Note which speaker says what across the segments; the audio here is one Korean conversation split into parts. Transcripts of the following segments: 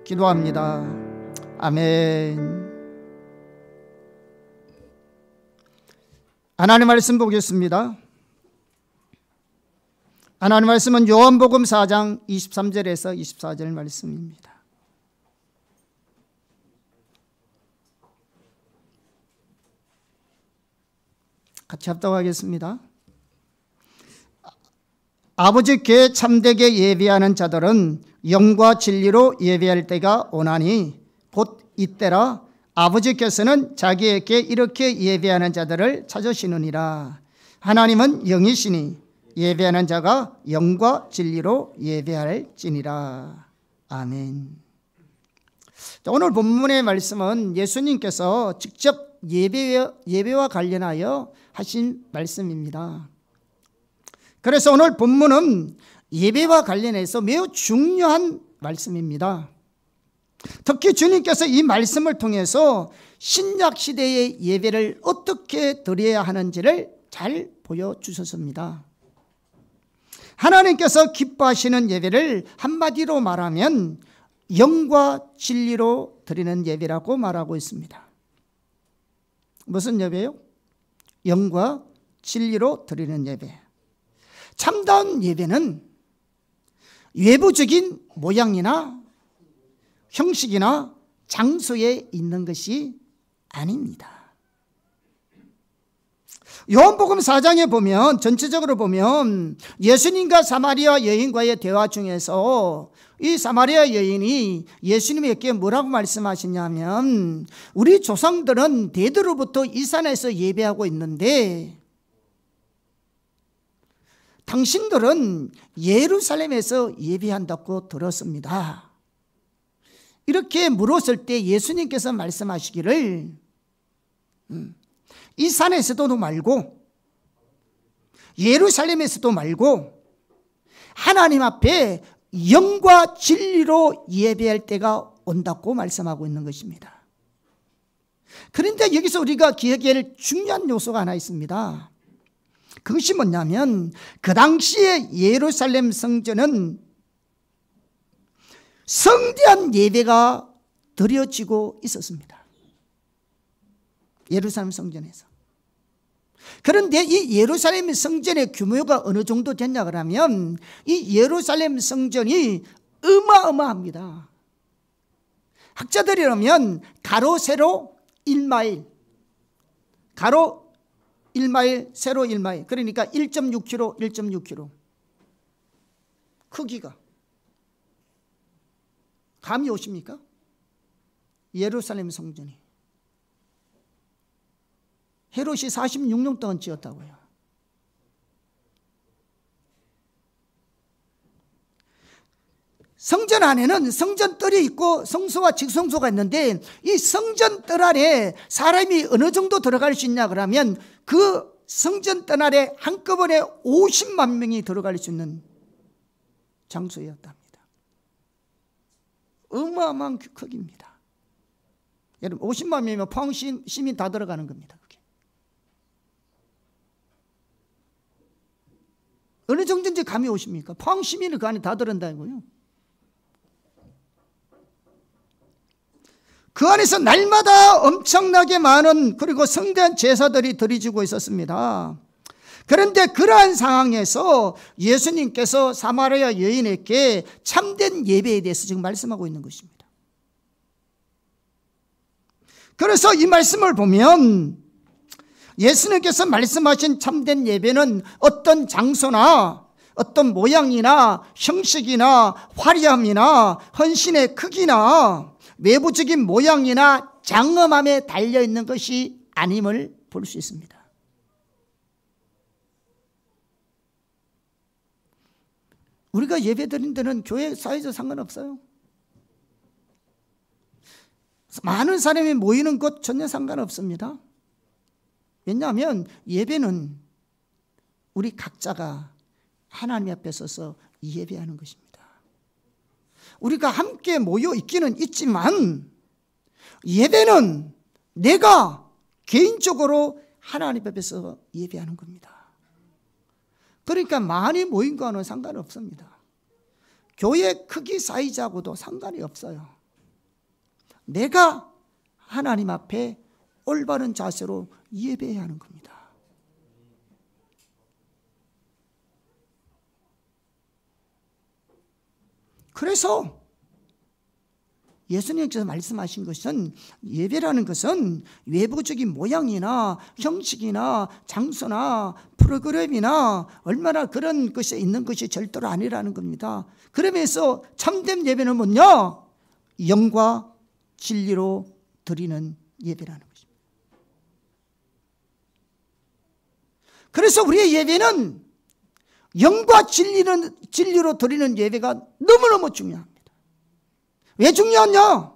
Speaker 1: 기도합니다. 아멘. 하나님 말씀 보겠습니다. 하나님 말씀은 요한복음 4장 23절에서 24절 말씀입니다. 같이 합독하겠습니다. 아버지께 참되게 예배하는 자들은 영과 진리로 예배할 때가 오나니 곧 이때라 아버지께서는 자기에게 이렇게 예배하는 자들을 찾으시느니라. 하나님은 영이시니 예배하는 자가 영과 진리로 예배할지니라. 아멘. 오늘 본문의 말씀은 예수님께서 직접 예배와 관련하여 하신 말씀입니다. 그래서 오늘 본문은 예배와 관련해서 매우 중요한 말씀입니다. 특히 주님께서 이 말씀을 통해서 신약 시대의 예배를 어떻게 드려야 하는지를 잘 보여주셨습니다. 하나님께서 기뻐하시는 예배를 한마디로 말하면 영과 진리로 드리는 예배라고 말하고 있습니다. 무슨 예배요? 영과 진리로 드리는 예배. 참다운 예배는 외부적인 모양이나 형식이나 장소에 있는 것이 아닙니다. 요한복음 4장에 보면, 전체적으로 보면 예수님과 사마리아 여인과의 대화 중에서 이 사마리아 여인이 예수님에게 뭐라고 말씀하시냐면, 우리 조상들은 대대로부터 이 산에서 예배하고 있는데 당신들은 예루살렘에서 예배한다고 들었습니다. 이렇게 물었을 때 예수님께서 말씀하시기를 이 산에서도 말고 예루살렘에서도 말고 하나님 앞에 영과 진리로 예배할 때가 온다고 말씀하고 있는 것입니다. 그런데 여기서 우리가 기억해야 할 중요한 요소가 하나 있습니다. 그것이 뭐냐면 그 당시에 예루살렘 성전은 성대한 예배가 드려지고 있었습니다. 예루살렘 성전에서. 그런데 이 예루살렘 성전의 규모가 어느 정도 됐냐 그러면 이 예루살렘 성전이 어마어마합니다. 학자들이라면 가로 세로 1마일, 가로 1마일, 세로 1마일, 그러니까 1.6km, 1.6km 크기가. 감이 오십니까? 예루살렘 성전이 헤롯이 46년 동안 지었다고요. 성전 안에는 성전뜰이 있고 성소와 직성소가 있는데 이 성전뜰 안에 사람이 어느 정도 들어갈 수 있냐 그러면 그 성전뜰 안에 한꺼번에 50만 명이 들어갈 수 있는 장소였답니다. 어마어마한 크기입니다. 여러분 50만 명이면 포항 시민 다 들어가는 겁니다. 그게. 어느 정도인지 감이 오십니까? 포항 시민을 그 안에 다 들어간다고요. 그 안에서 날마다 엄청나게 많은 그리고 성대한 제사들이 드려지고 있었습니다. 그런데 그러한 상황에서 예수님께서 사마리아 여인에게 참된 예배에 대해서 지금 말씀하고 있는 것입니다. 그래서 이 말씀을 보면 예수님께서 말씀하신 참된 예배는 어떤 장소나 어떤 모양이나 형식이나 화려함이나 헌신의 크기나 외부적인 모양이나 장엄함에 달려있는 것이 아님을 볼 수 있습니다. 우리가 예배 드린 데는 교회 사이즈 상관없어요. 많은 사람이 모이는 것 전혀 상관없습니다. 왜냐하면 예배는 우리 각자가 하나님 앞에 서서 예배하는 것입니다. 우리가 함께 모여 있기는 있지만 예배는 내가 개인적으로 하나님 앞에서 예배하는 겁니다. 그러니까 많이 모인 거는 상관없습니다. 교회 크기 사이즈하고도 상관이 없어요. 내가 하나님 앞에 올바른 자세로 예배해야 하는 겁니다. 그래서 예수님께서 말씀하신 것은 예배라는 것은 외부적인 모양이나 형식이나 장소나 프로그램이나 얼마나 그런 것이 있는 것이 절대로 아니라는 겁니다. 그러면서 참된 예배는 뭐냐? 영과 진리로 드리는 예배라는 것입니다. 그래서 우리의 예배는 영과 진리로 드리는 예배가 너무너무 중요합니다. 왜 중요하냐?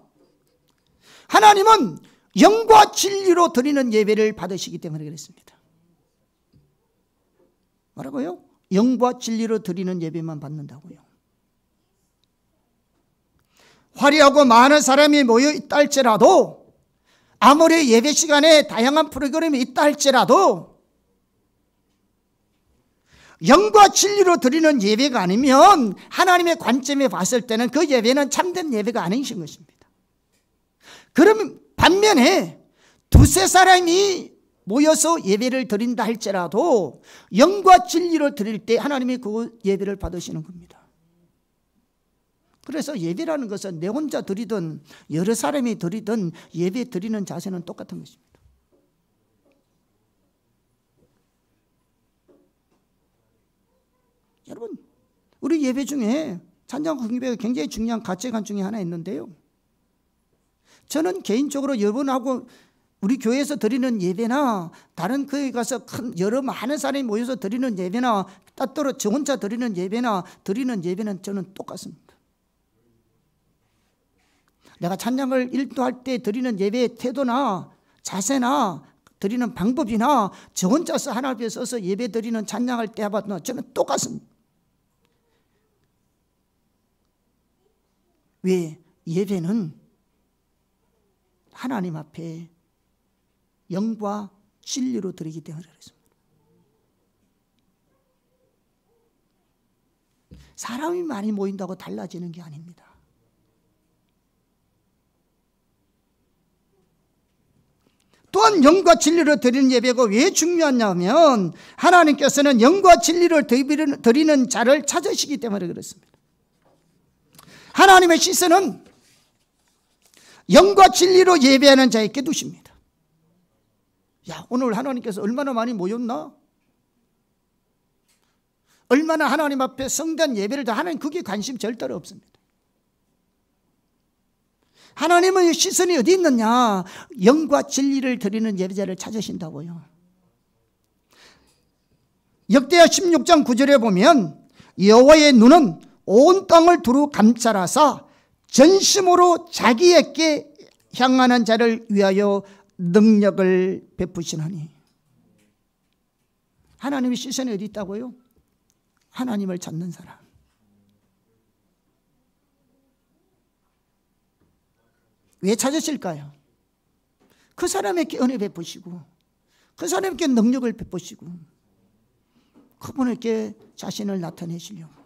Speaker 1: 하나님은 영과 진리로 드리는 예배를 받으시기 때문에 그렇습니다. 뭐라고요? 영과 진리로 드리는 예배만 받는다고요. 화려하고 많은 사람이 모여 있다 할지라도, 아무리 예배 시간에 다양한 프로그램이 있다 할지라도 영과 진리로 드리는 예배가 아니면 하나님의 관점에 봤을 때는 그 예배는 참된 예배가 아니신 것입니다. 그러면 반면에 두세 사람이 모여서 예배를 드린다 할지라도 영과 진리로 드릴 때 하나님이 그 예배를 받으시는 겁니다. 그래서 예배라는 것은 내 혼자 드리든 여러 사람이 드리든 예배 드리는 자세는 똑같은 것입니다. 여러분, 우리 예배 중에 찬양과 경배가 굉장히 중요한 가치관 중에 하나 있는데요, 저는 개인적으로 여러분하고 우리 교회에서 드리는 예배나 다른 교회에 가서 여러 많은 사람이 모여서 드리는 예배나 따로 저 혼자 드리는 예배는 저는 똑같습니다. 내가 찬양을 일도할 때 드리는 예배의 태도나 자세나 드리는 방법이나 저 혼자서 하나님 앞에 서서 예배 드리는 찬양할 때 해봐도 저는 똑같습니다. 왜? 예배는 하나님 앞에 영과 진리로 드리기 때문에 그렇습니다. 사람이 많이 모인다고 달라지는 게 아닙니다. 또한 영과 진리로 드리는 예배가 왜 중요하냐면 하나님께서는 영과 진리로 드리는 자를 찾으시기 때문에 그렇습니다. 하나님의 시선은 영과 진리로 예배하는 자에게 두십니다. 야, 오늘 하나님께서 얼마나 많이 모였나? 얼마나 하나님 앞에 성전 예배를 다 하나님, 그게 관심 절대로 없습니다. 하나님의 시선이 어디 있느냐? 영과 진리를 드리는 예배자를 찾으신다고요. 역대하 16장 9절에 보면 여호와의 눈은 온 땅을 두루 감찰하사 전심으로 자기에게 향하는 자를 위하여 능력을 베푸시나니. 하나님의 시선이 어디 있다고요? 하나님을 찾는 사람. 왜 찾으실까요? 그 사람에게 은혜 베푸시고 그 사람에게 능력을 베푸시고 그분에게 자신을 나타내시려고.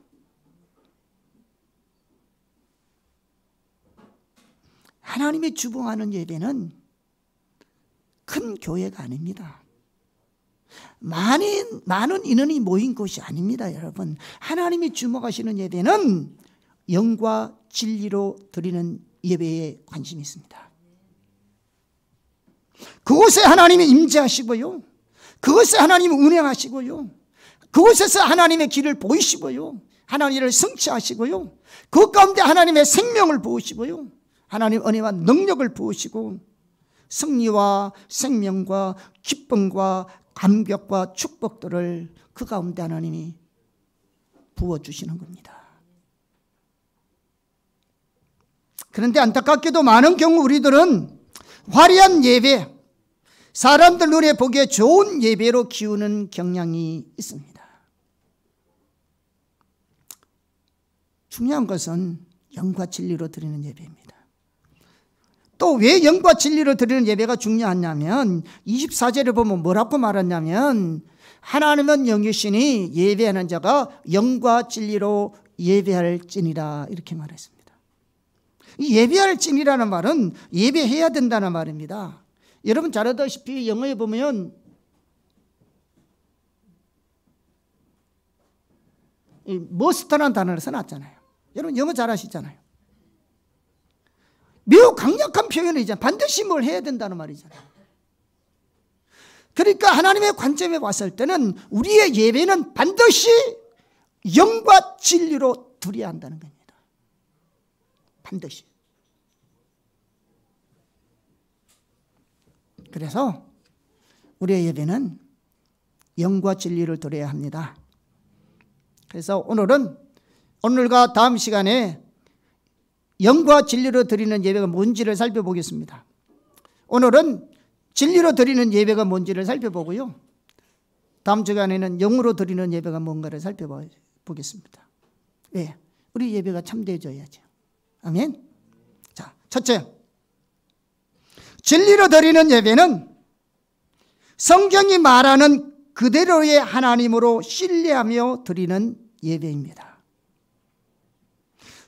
Speaker 1: 하나님이 주봉하는 예배는 큰 교회가 아닙니다. 많은 인원이 모인 곳이 아닙니다, 여러분. 하나님이 주목하시는 예배는 영과 진리로 드리는 예배에 관심이 있습니다. 그곳에 하나님이 임재하시고요, 그곳에 하나님이 운행하시고요, 그곳에서 하나님의 길을 보이시고요, 하나님을 성취하시고요, 그 가운데 하나님의 생명을 부으시고요, 하나님 은혜와 능력을 부으시고 승리와 생명과 기쁨과 감격과 축복들을 그 가운데 하나님이 부어주시는 겁니다. 그런데 안타깝게도 많은 경우 우리들은 화려한 예배, 사람들 눈에 보기에 좋은 예배로 키우는 경향이 있습니다. 중요한 것은 영과 진리로 드리는 예배입니다. 또 왜 영과 진리로 드리는 예배가 중요하냐면 24절에 보면 뭐라고 말하냐면 하나님은 영이시니 예배하는 자가 영과 진리로 예배할지니라 이렇게 말했습니다. 이 예배할 찐이라는 말은 예배해야 된다는 말입니다. 여러분 잘 알다시피 영어에 보면 이 머스트라는 단어를 써놨잖아요. 여러분 영어 잘 아시잖아요. 매우 강력한 표현이잖아요. 반드시 뭘 해야 된다는 말이잖아요. 그러니까 하나님의 관점에 봤을 때는 우리의 예배는 반드시 영과 진리로 드려야 한다는 겁니다. 반드시. 그래서 우리의 예배는 영과 진리를 드려야 합니다. 그래서 오늘과 다음 시간에 영과 진리로 드리는 예배가 뭔지를 살펴보겠습니다. 오늘은 진리로 드리는 예배가 뭔지를 살펴보고요. 다음 시간에는 영으로 드리는 예배가 뭔가를 살펴보겠습니다. 왜? 우리 예배가 참되어져야죠. 아멘. 자, 첫째, 진리로 드리는 예배는 성경이 말하는 그대로의 하나님으로 신뢰하며 드리는 예배입니다.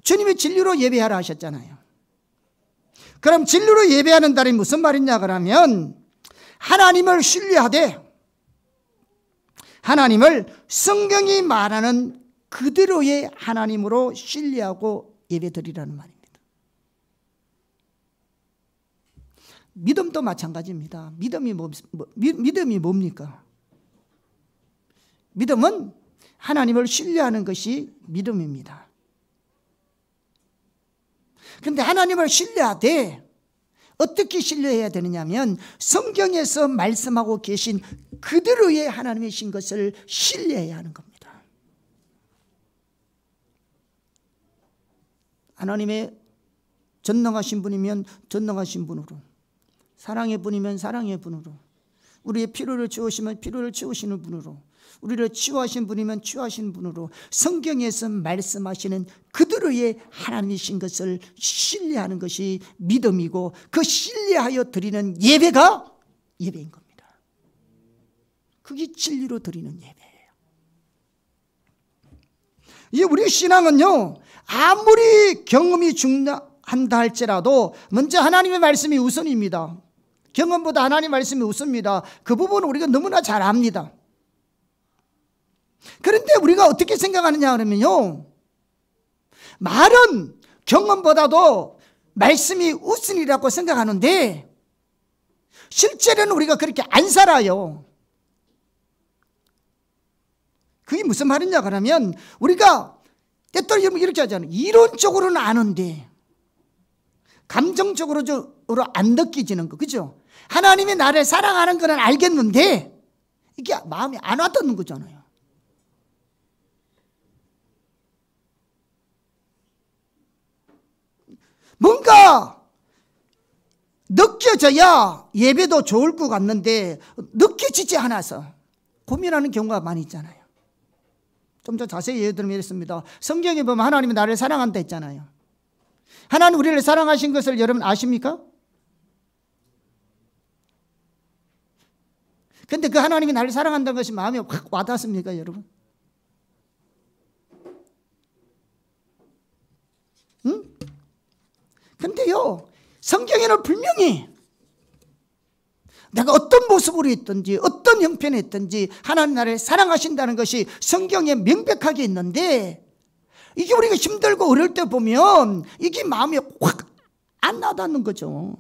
Speaker 1: 주님이 진리로 예배하라 하셨잖아요. 그럼 진리로 예배하는다는 무슨 말이냐 그러면 하나님을 신뢰하되 하나님을 성경이 말하는 그대로의 하나님으로 신뢰하고 예배드리라는 말입니다. 믿음도 마찬가지입니다. 믿음이 뭡니까? 믿음은 하나님을 신뢰하는 것이 믿음입니다. 그런데 하나님을 신뢰하되 어떻게 신뢰해야 되느냐면 성경에서 말씀하고 계신 그대로의 하나님이신 것을 신뢰해야 하는 겁니다. 하나님의 전능하신 분이면 전능하신 분으로, 사랑의 분이면 사랑의 분으로, 우리의 필요를 채우시면 필요를 채우시는 분으로, 우리를 치유하신 분이면 치유하신 분으로 성경에서 말씀하시는 그대로의 하나님이신 것을 신뢰하는 것이 믿음이고 그 신뢰하여 드리는 예배가 예배인 겁니다. 그게 진리로 드리는 예배예요. 이 우리 신앙은요, 아무리 경험이 중요한다 할지라도 먼저 하나님의 말씀이 우선입니다. 경험보다 하나님의 말씀이 우선입니다. 그 부분은 우리가 너무나 잘 압니다. 그런데 우리가 어떻게 생각하느냐 그러면요, 말은 경험보다도 말씀이 우선이라고 생각하는데 실제로는 우리가 그렇게 안 살아요. 그게 무슨 말이냐 그러면 우리가 때때로 이렇게 하잖아요. 이론적으로는 아는데 감정적으로 안 느껴지는 거, 그죠? 하나님이 나를 사랑하는 건 알겠는데 이게 마음이 안 와닿는 거잖아요. 뭔가 느껴져야 예배도 좋을 것 같는데 느껴지지 않아서 고민하는 경우가 많이 있잖아요. 좀 더 자세히 예를 들면 이렇습니다. 성경에 보면 하나님이 나를 사랑한다 했잖아요. 하나님 우리를 사랑하신 것을 여러분 아십니까? 근데 그 하나님이 나를 사랑한다는 것이 마음에 확 와닿습니까, 여러분? 응? 근데요, 성경에는 분명히 내가 어떤 모습으로 있든지 어떤 형편에 있든지 하나님 나를 사랑하신다는 것이 성경에 명백하게 있는데 이게 우리가 힘들고 어려울 때 보면 이게 마음에 확 안 와닿는 거죠.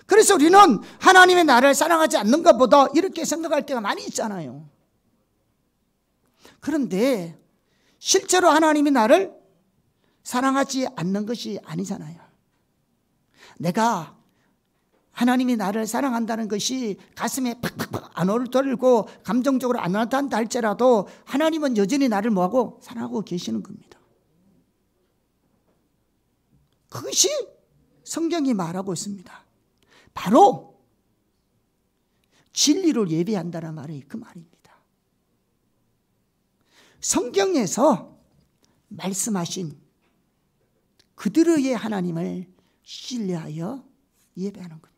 Speaker 1: 그래서 우리는 하나님의 나를 사랑하지 않는가 보다 이렇게 생각할 때가 많이 있잖아요. 그런데 실제로 하나님이 나를 사랑하지 않는 것이 아니잖아요. 내가 하나님이 나를 사랑한다는 것이 가슴에 팍팍팍 안 오르고 감정적으로 안 와닿는다 할지라도 하나님은 여전히 나를 뭐하고 사랑하고 계시는 겁니다. 그것이 성경이 말하고 있습니다. 바로 진리를 예배한다는 말이 그 말입니다. 성경에서 말씀하신 그대로의 하나님을 신뢰하여 예배하는 겁니다.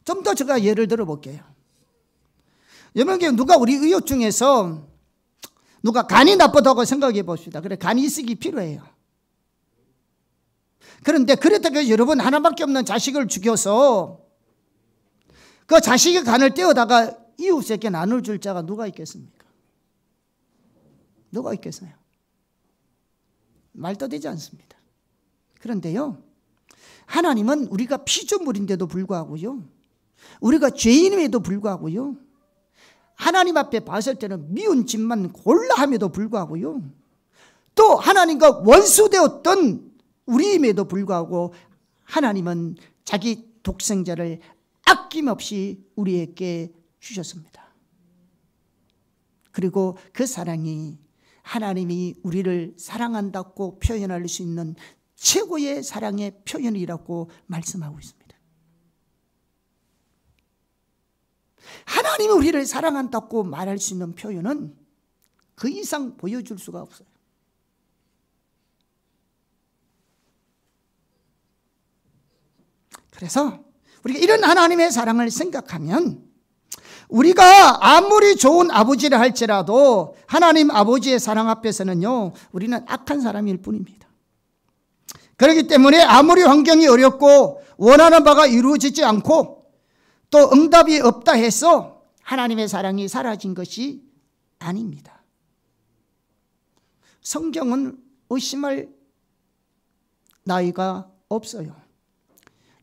Speaker 1: 좀 더 제가 예를 들어 볼게요. 여러분, 누가 우리 의혹 중에서 누가 간이 나쁘다고 생각해 봅시다. 그래, 간이 있으기 필요해요. 그런데 그렇다고 여러분 하나밖에 없는 자식을 죽여서 그 자식의 간을 떼어다가 이웃에게 나눌 줄 자가 누가 있겠습니까? 누가 있겠어요? 말도 되지 않습니다. 그런데요, 하나님은 우리가 피조물인데도 불구하고요, 우리가 죄인임에도 불구하고요, 하나님 앞에 봤을 때는 미운 짓만 골라 함에도 불구하고요, 또 하나님과 원수되었던 우리임에도 불구하고 하나님은 자기 독생자를 아낌없이 우리에게 주셨습니다. 그리고 그 사랑이 하나님이 우리를 사랑한다고 표현할 수 있는 최고의 사랑의 표현이라고 말씀하고 있습니다. 하나님이 우리를 사랑한다고 말할 수 있는 표현은 그 이상 보여줄 수가 없어요. 그래서 우리가 이런 하나님의 사랑을 생각하면 우리가 아무리 좋은 아버지를 할지라도 하나님 아버지의 사랑 앞에서는요, 우리는 악한 사람일 뿐입니다. 그렇기 때문에 아무리 환경이 어렵고 원하는 바가 이루어지지 않고 또 응답이 없다 해서 하나님의 사랑이 사라진 것이 아닙니다. 성경은 의심할 나이가 없어요.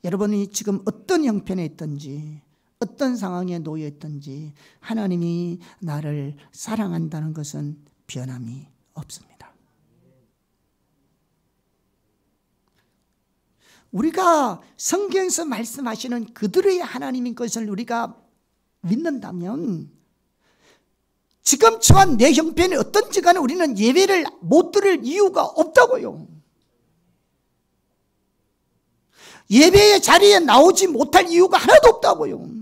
Speaker 1: 여러분이 지금 어떤 형편에 있든지 어떤 상황에 놓여 있든지 하나님이 나를 사랑한다는 것은 변함이 없습니다. 우리가 성경에서 말씀하시는 그들의 하나님인 것을 우리가 믿는다면 지금 처한 내 형편이 어떤지 간에 우리는 예배를 못 드릴 이유가 없다고요. 예배의 자리에 나오지 못할 이유가 하나도 없다고요.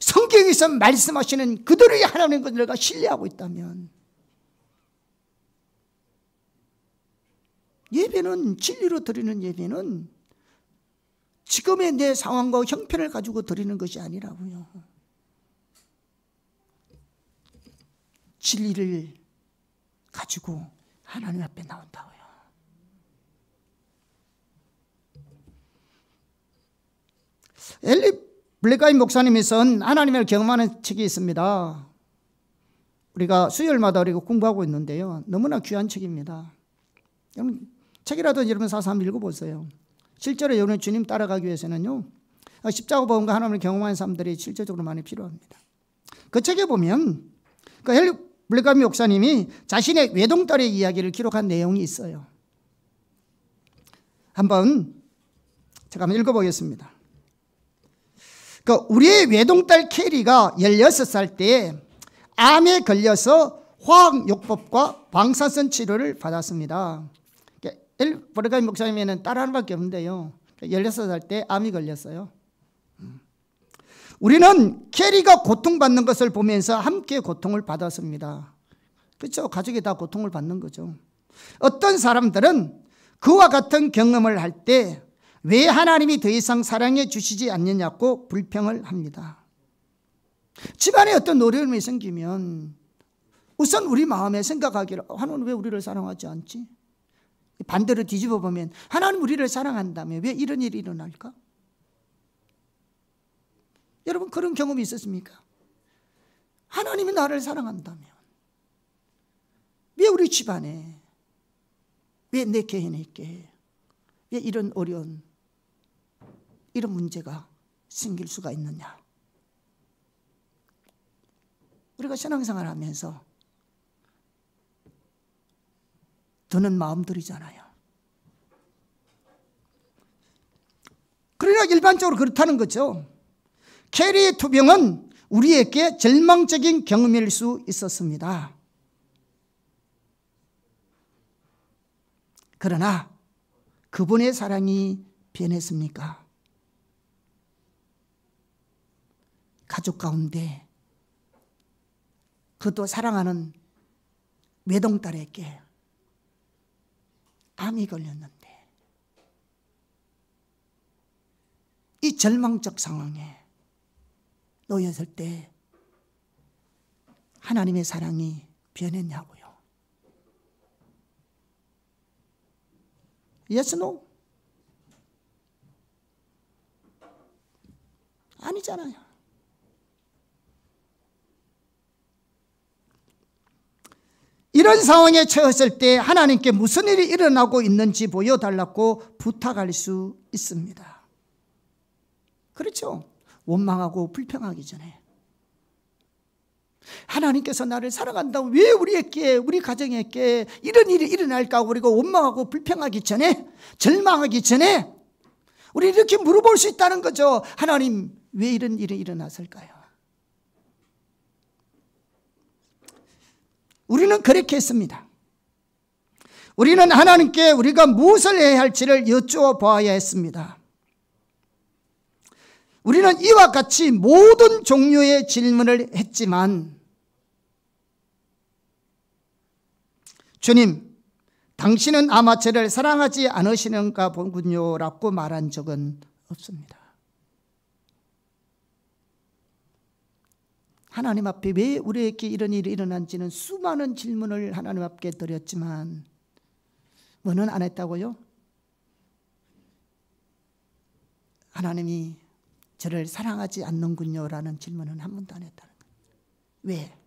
Speaker 1: 성경에서 말씀하시는 그들의 하나님인 것을 내가 신뢰하고 있다면 예배는, 진리로 드리는 예배는 지금의 내 상황과 형편을 가지고 드리는 것이 아니라고요. 진리를 가지고 하나님 앞에 나온다고요. 엘리 블랙아이 목사님이 쓴 하나님을 경험하는 책이 있습니다. 우리가 수요일마다 우리가 공부하고 있는데요, 너무나 귀한 책입니다. 여러분 책이라도 여러분 사서 한번 읽어보세요. 실제로 여러분 주님 따라가기 위해서는요, 십자가 보험과 하나님을 경험하는 사람들이 실제적으로 많이 필요합니다. 그 책에 보면 그 엘리 블랙아이 목사님이 자신의 외동딸의 이야기를 기록한 내용이 있어요. 제가 한번 읽어보겠습니다. 우리의 외동딸 캐리가 16살 때 암에 걸려서 화학요법과 방사선 치료를 받았습니다. 엘리 블랙아이 목사님에는 딸 하나밖에 없는데요, 16살 때 암이 걸렸어요. 우리는 캐리가 고통받는 것을 보면서 함께 고통을 받았습니다. 그렇죠? 가족이 다 고통을 받는 거죠. 어떤 사람들은 그와 같은 경험을 할 때 왜 하나님이 더 이상 사랑해 주시지 않느냐고 불평을 합니다. 집안에 어떤 어려움이 생기면 우선 우리 마음에 생각하기를 하나님 왜 우리를 사랑하지 않지? 반대로 뒤집어 보면 하나님 우리를 사랑한다며 왜 이런 일이 일어날까? 여러분 그런 경험이 있었습니까? 하나님이 나를 사랑한다면 왜 우리 집안에, 왜 내 개인에 있게 왜 이런 어려운, 이런 문제가 생길 수가 있느냐? 우리가 신앙생활을 하면서 드는 마음들이잖아요. 그러나 일반적으로 그렇다는 거죠. 캐리의 투병은 우리에게 절망적인 경험일 수 있었습니다. 그러나 그분의 사랑이 변했습니까? 가족 가운데 그도 사랑하는 외동딸에게 암이 걸렸는데 이 절망적 상황에 놓였을 때 하나님의 사랑이 변했냐고요. Yes, no? 아니잖아요. 이런 상황에 처했을 때 하나님께 무슨 일이 일어나고 있는지 보여달라고 부탁할 수 있습니다. 그렇죠? 원망하고 불평하기 전에 하나님께서 나를 사랑한다고 왜 우리에게, 우리 가정에게 이런 일이 일어날까 우리가 원망하고 불평하기 전에, 절망하기 전에 우리 이렇게 물어볼 수 있다는 거죠. 하나님 왜 이런 일이 일어났을까요? 우리는 그렇게 했습니다. 우리는 하나님께 우리가 무엇을 해야 할지를 여쭈어봐야 했습니다. 우리는 이와 같이 모든 종류의 질문을 했지만 주님, 당신은 아마 저를 사랑하지 않으시는가 보군요 라고 말한 적은 없습니다. 하나님 앞에 왜 우리에게 이런 일이 일어난지는 수많은 질문을 하나님 앞에 드렸지만 뭐는 안 했다고요? 하나님이 저를 사랑하지 않는군요 라는 질문은 한 번도 안 했다는 거예요. 왜?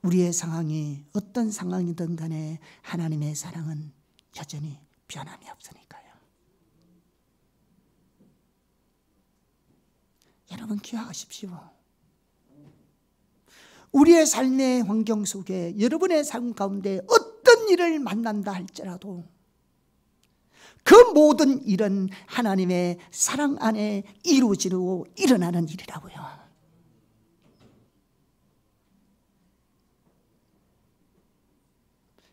Speaker 1: 우리의 상황이 어떤 상황이든 간에 하나님의 사랑은 여전히 변함이 없으니까요. 여러분 기억하십시오. 우리의 삶의 환경 속에 여러분의 삶 가운데 어떤 일을 만난다 할지라도 그 모든 일은 하나님의 사랑 안에 이루어지고 일어나는 일이라고요.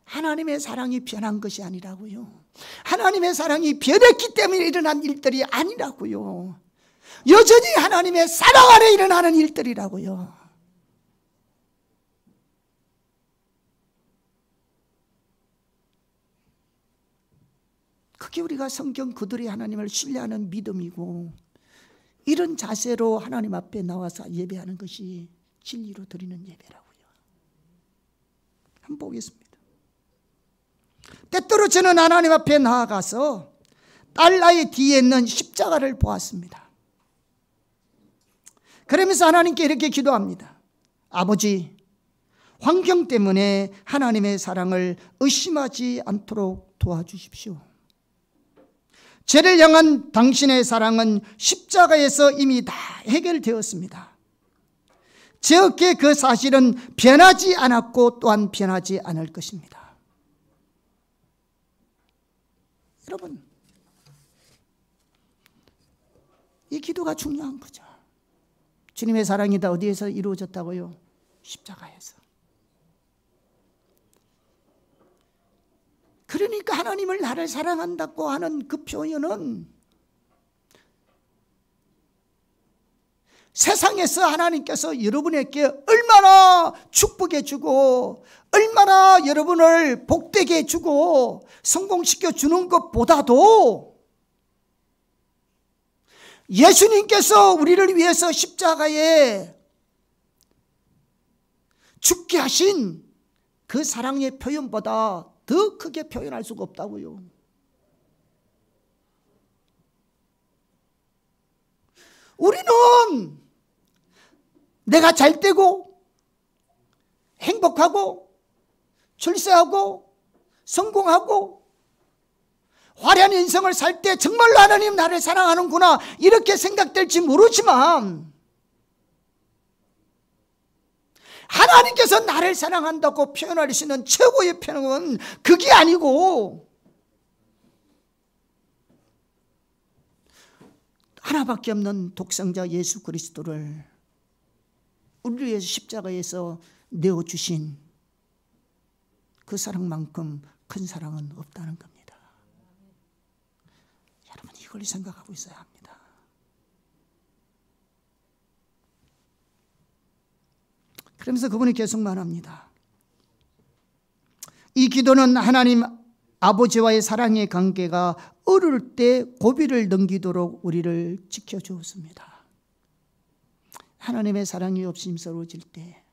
Speaker 1: 하나님의 사랑이 변한 것이 아니라고요. 하나님의 사랑이 변했기 때문에 일어난 일들이 아니라고요. 여전히 하나님의 사랑 안에 일어나는 일들이라고요. 그게 우리가 성경 그들이 하나님을 신뢰하는 믿음이고 이런 자세로 하나님 앞에 나와서 예배하는 것이 진리로 드리는 예배라고요. 한번 보겠습니다. 때때로 저는 하나님 앞에 나아가서 딸아이 뒤에 있는 십자가를 보았습니다. 그러면서 하나님께 이렇게 기도합니다. 아버지, 환경 때문에 하나님의 사랑을 의심하지 않도록 도와주십시오. 죄를 향한 당신의 사랑은 십자가에서 이미 다 해결되었습니다. 제 어깨 그 사실은 변하지 않았고 또한 변하지 않을 것입니다. 여러분, 이 기도가 중요한 거죠. 주님의 사랑이 다 어디에서 이루어졌다고요? 십자가에서. 그러니까 하나님을 나를 사랑한다고 하는 그 표현은 세상에서 하나님께서 여러분에게 얼마나 축복해 주고 얼마나 여러분을 복되게 해주고 성공시켜 주는 것보다도 예수님께서 우리를 위해서 십자가에 죽게 하신 그 사랑의 표현보다 더 크게 표현할 수가 없다고요. 우리는 내가 잘 되고 행복하고 출세하고 성공하고 화려한 인생을 살 때 정말로 하나님 나를 사랑하는구나 이렇게 생각될지 모르지만 하나님께서 나를 사랑한다고 표현하시는 최고의 표현은 그게 아니고 하나밖에 없는 독생자 예수 그리스도를 우리를 위해서 십자가에서 내어주신 그 사랑만큼 큰 사랑은 없다는 겁니다. 여러분 이걸 생각하고 있어야 합니다. 그러면서 그분이 계속 말합니다. 이 기도는 하나님 아버지와의 사랑의 관계가 어려울 때 고비를 넘기도록 우리를 지켜주었습니다. 하나님의 사랑이 없임스러워질 때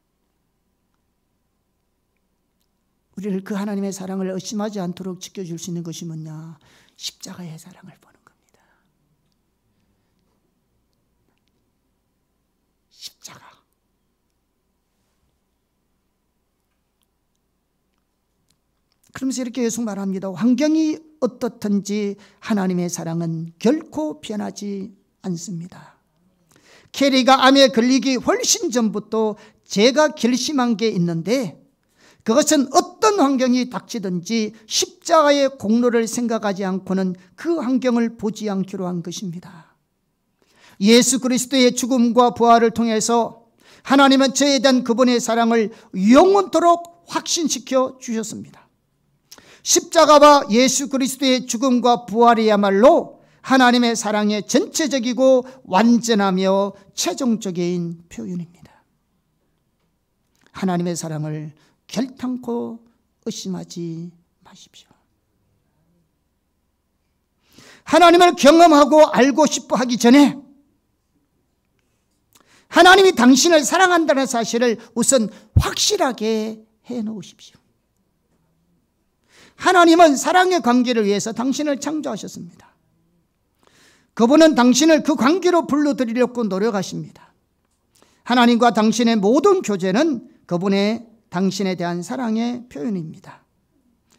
Speaker 1: 우리를 그 하나님의 사랑을 의심하지 않도록 지켜줄 수 있는 것이 뭐냐? 십자가의 사랑을 보는 겁니다. 십자가. 그러면서 이렇게 계속 말합니다. 환경이 어떻든지 하나님의 사랑은 결코 변하지 않습니다. 캐리가 암에 걸리기 훨씬 전부터 제가 결심한 게 있는데, 그것은 어떤 환경이 닥치든지 십자가의 공로를 생각하지 않고는 그 환경을 보지 않기로 한 것입니다. 예수 그리스도의 죽음과 부활을 통해서 하나님은 저에 대한 그분의 사랑을 영원토록 확신시켜 주셨습니다. 십자가와 예수 그리스도의 죽음과 부활이야말로 하나님의 사랑의 전체적이고 완전하며 최종적인 표현입니다. 하나님의 사랑을 결탄코 의심하지 마십시오. 하나님을 경험하고 알고 싶어 하기 전에 하나님이 당신을 사랑한다는 사실을 우선 확실하게 해놓으십시오. 하나님은 사랑의 관계를 위해서 당신을 창조하셨습니다. 그분은 당신을 그 관계로 불러들이려고 노력하십니다. 하나님과 당신의 모든 교제는 그분의 당신에 대한 사랑의 표현입니다.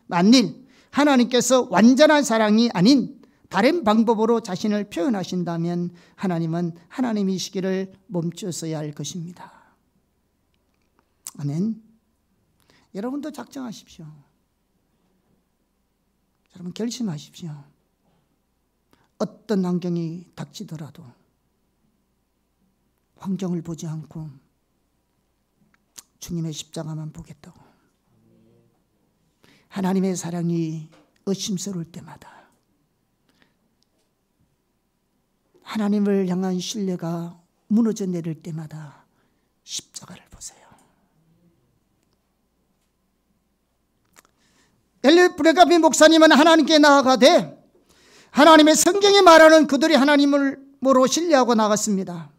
Speaker 1: 만일 하나님께서 완전한 사랑이 아닌 다른 방법으로 자신을 표현하신다면 하나님은 하나님이시기를 멈추어야 할 것입니다. 아멘. 여러분도 작정하십시오. 여러분 결심하십시오. 어떤 환경이 닥치더라도 환경을 보지 않고 주님의 십자가만 보겠다고. 하나님의 사랑이 의심스러울 때마다, 하나님을 향한 신뢰가 무너져 내릴 때마다 십자가를 보세요. 엘리 브레가비 목사님은 하나님께 나아가되 하나님의 성경이 말하는 그들이 하나님으로 신뢰하고 나갔습니다.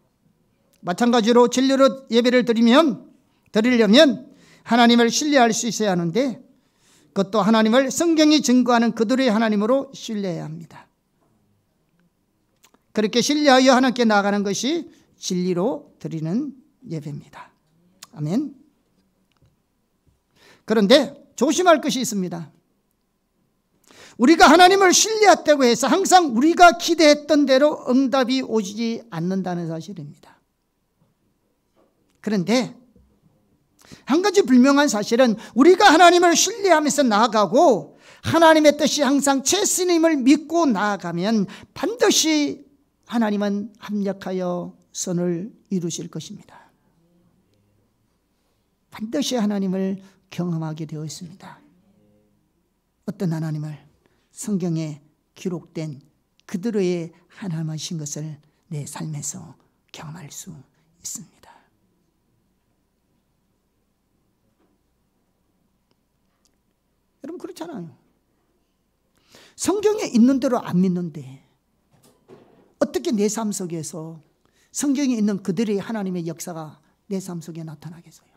Speaker 1: 마찬가지로 진리로 예배를 드리려면 하나님을 신뢰할 수 있어야 하는데, 그것도 하나님을 성경이 증거하는 그들의 하나님으로 신뢰해야 합니다. 그렇게 신뢰하여 하나님께 나아가는 것이 진리로 드리는 예배입니다. 아멘. 그런데 조심할 것이 있습니다. 우리가 하나님을 신뢰했다고 해서 항상 우리가 기대했던 대로 응답이 오지 않는다는 사실입니다. 그런데 한 가지 분명한 사실은 우리가 하나님을 신뢰하면서 나아가고 하나님의 뜻이 항상 최선임을 믿고 나아가면 반드시 하나님은 합력하여 선을 이루실 것입니다. 반드시 하나님을 경험하게 되어 있습니다. 어떤 하나님을? 성경에 기록된 그들의 하나님이신 것을 내 삶에서 경험할 수 있습니다. 여러분 그렇잖아요. 성경에 있는 대로 안 믿는데 어떻게 내 삶 속에서 성경에 있는 그들의 하나님의 역사가 내 삶 속에 나타나겠어요?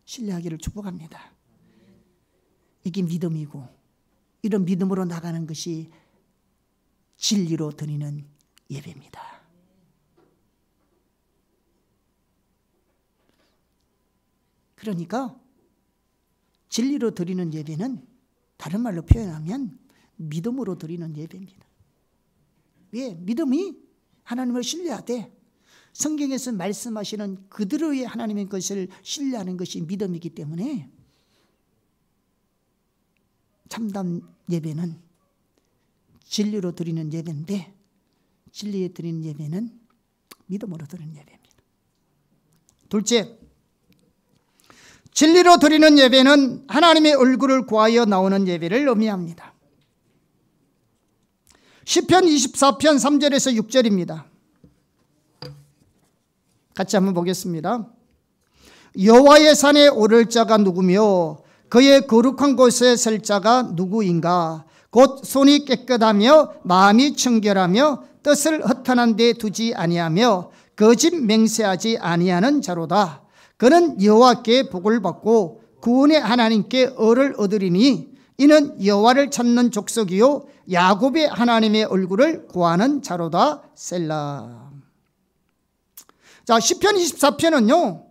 Speaker 1: 신뢰하기를 축복합니다. 이게 믿음이고, 이런 믿음으로 나가는 것이 진리로 드리는 예배입니다. 그러니까 진리로 드리는 예배는 다른 말로 표현하면 믿음으로 드리는 예배입니다. 왜? 믿음이 하나님을 신뢰하되 성경에서 말씀하시는 그들의 하나님의 것을 신뢰하는 것이 믿음이기 때문에 참담 예배는 진리로 드리는 예배인데, 진리에 드리는 예배는 믿음으로 드리는 예배입니다. 둘째, 진리로 드리는 예배는 하나님의 얼굴을 구하여 나오는 예배를 의미합니다. 시편 24편 3절에서 6절입니다. 같이 한번 보겠습니다. 여호와의 산에 오를 자가 누구며 그의 거룩한 곳에 설 자가 누구인가? 곧 손이 깨끗하며 마음이 청결하며 뜻을 허탄한 데 두지 아니하며 거짓 맹세하지 아니하는 자로다. 그는 여호와께 복을 받고 구원의 하나님께 의를 얻으리니 이는 여호와를 찾는 족속이요 야곱의 하나님의 얼굴을 구하는 자로다. 셀라. 자, 시편 24편은요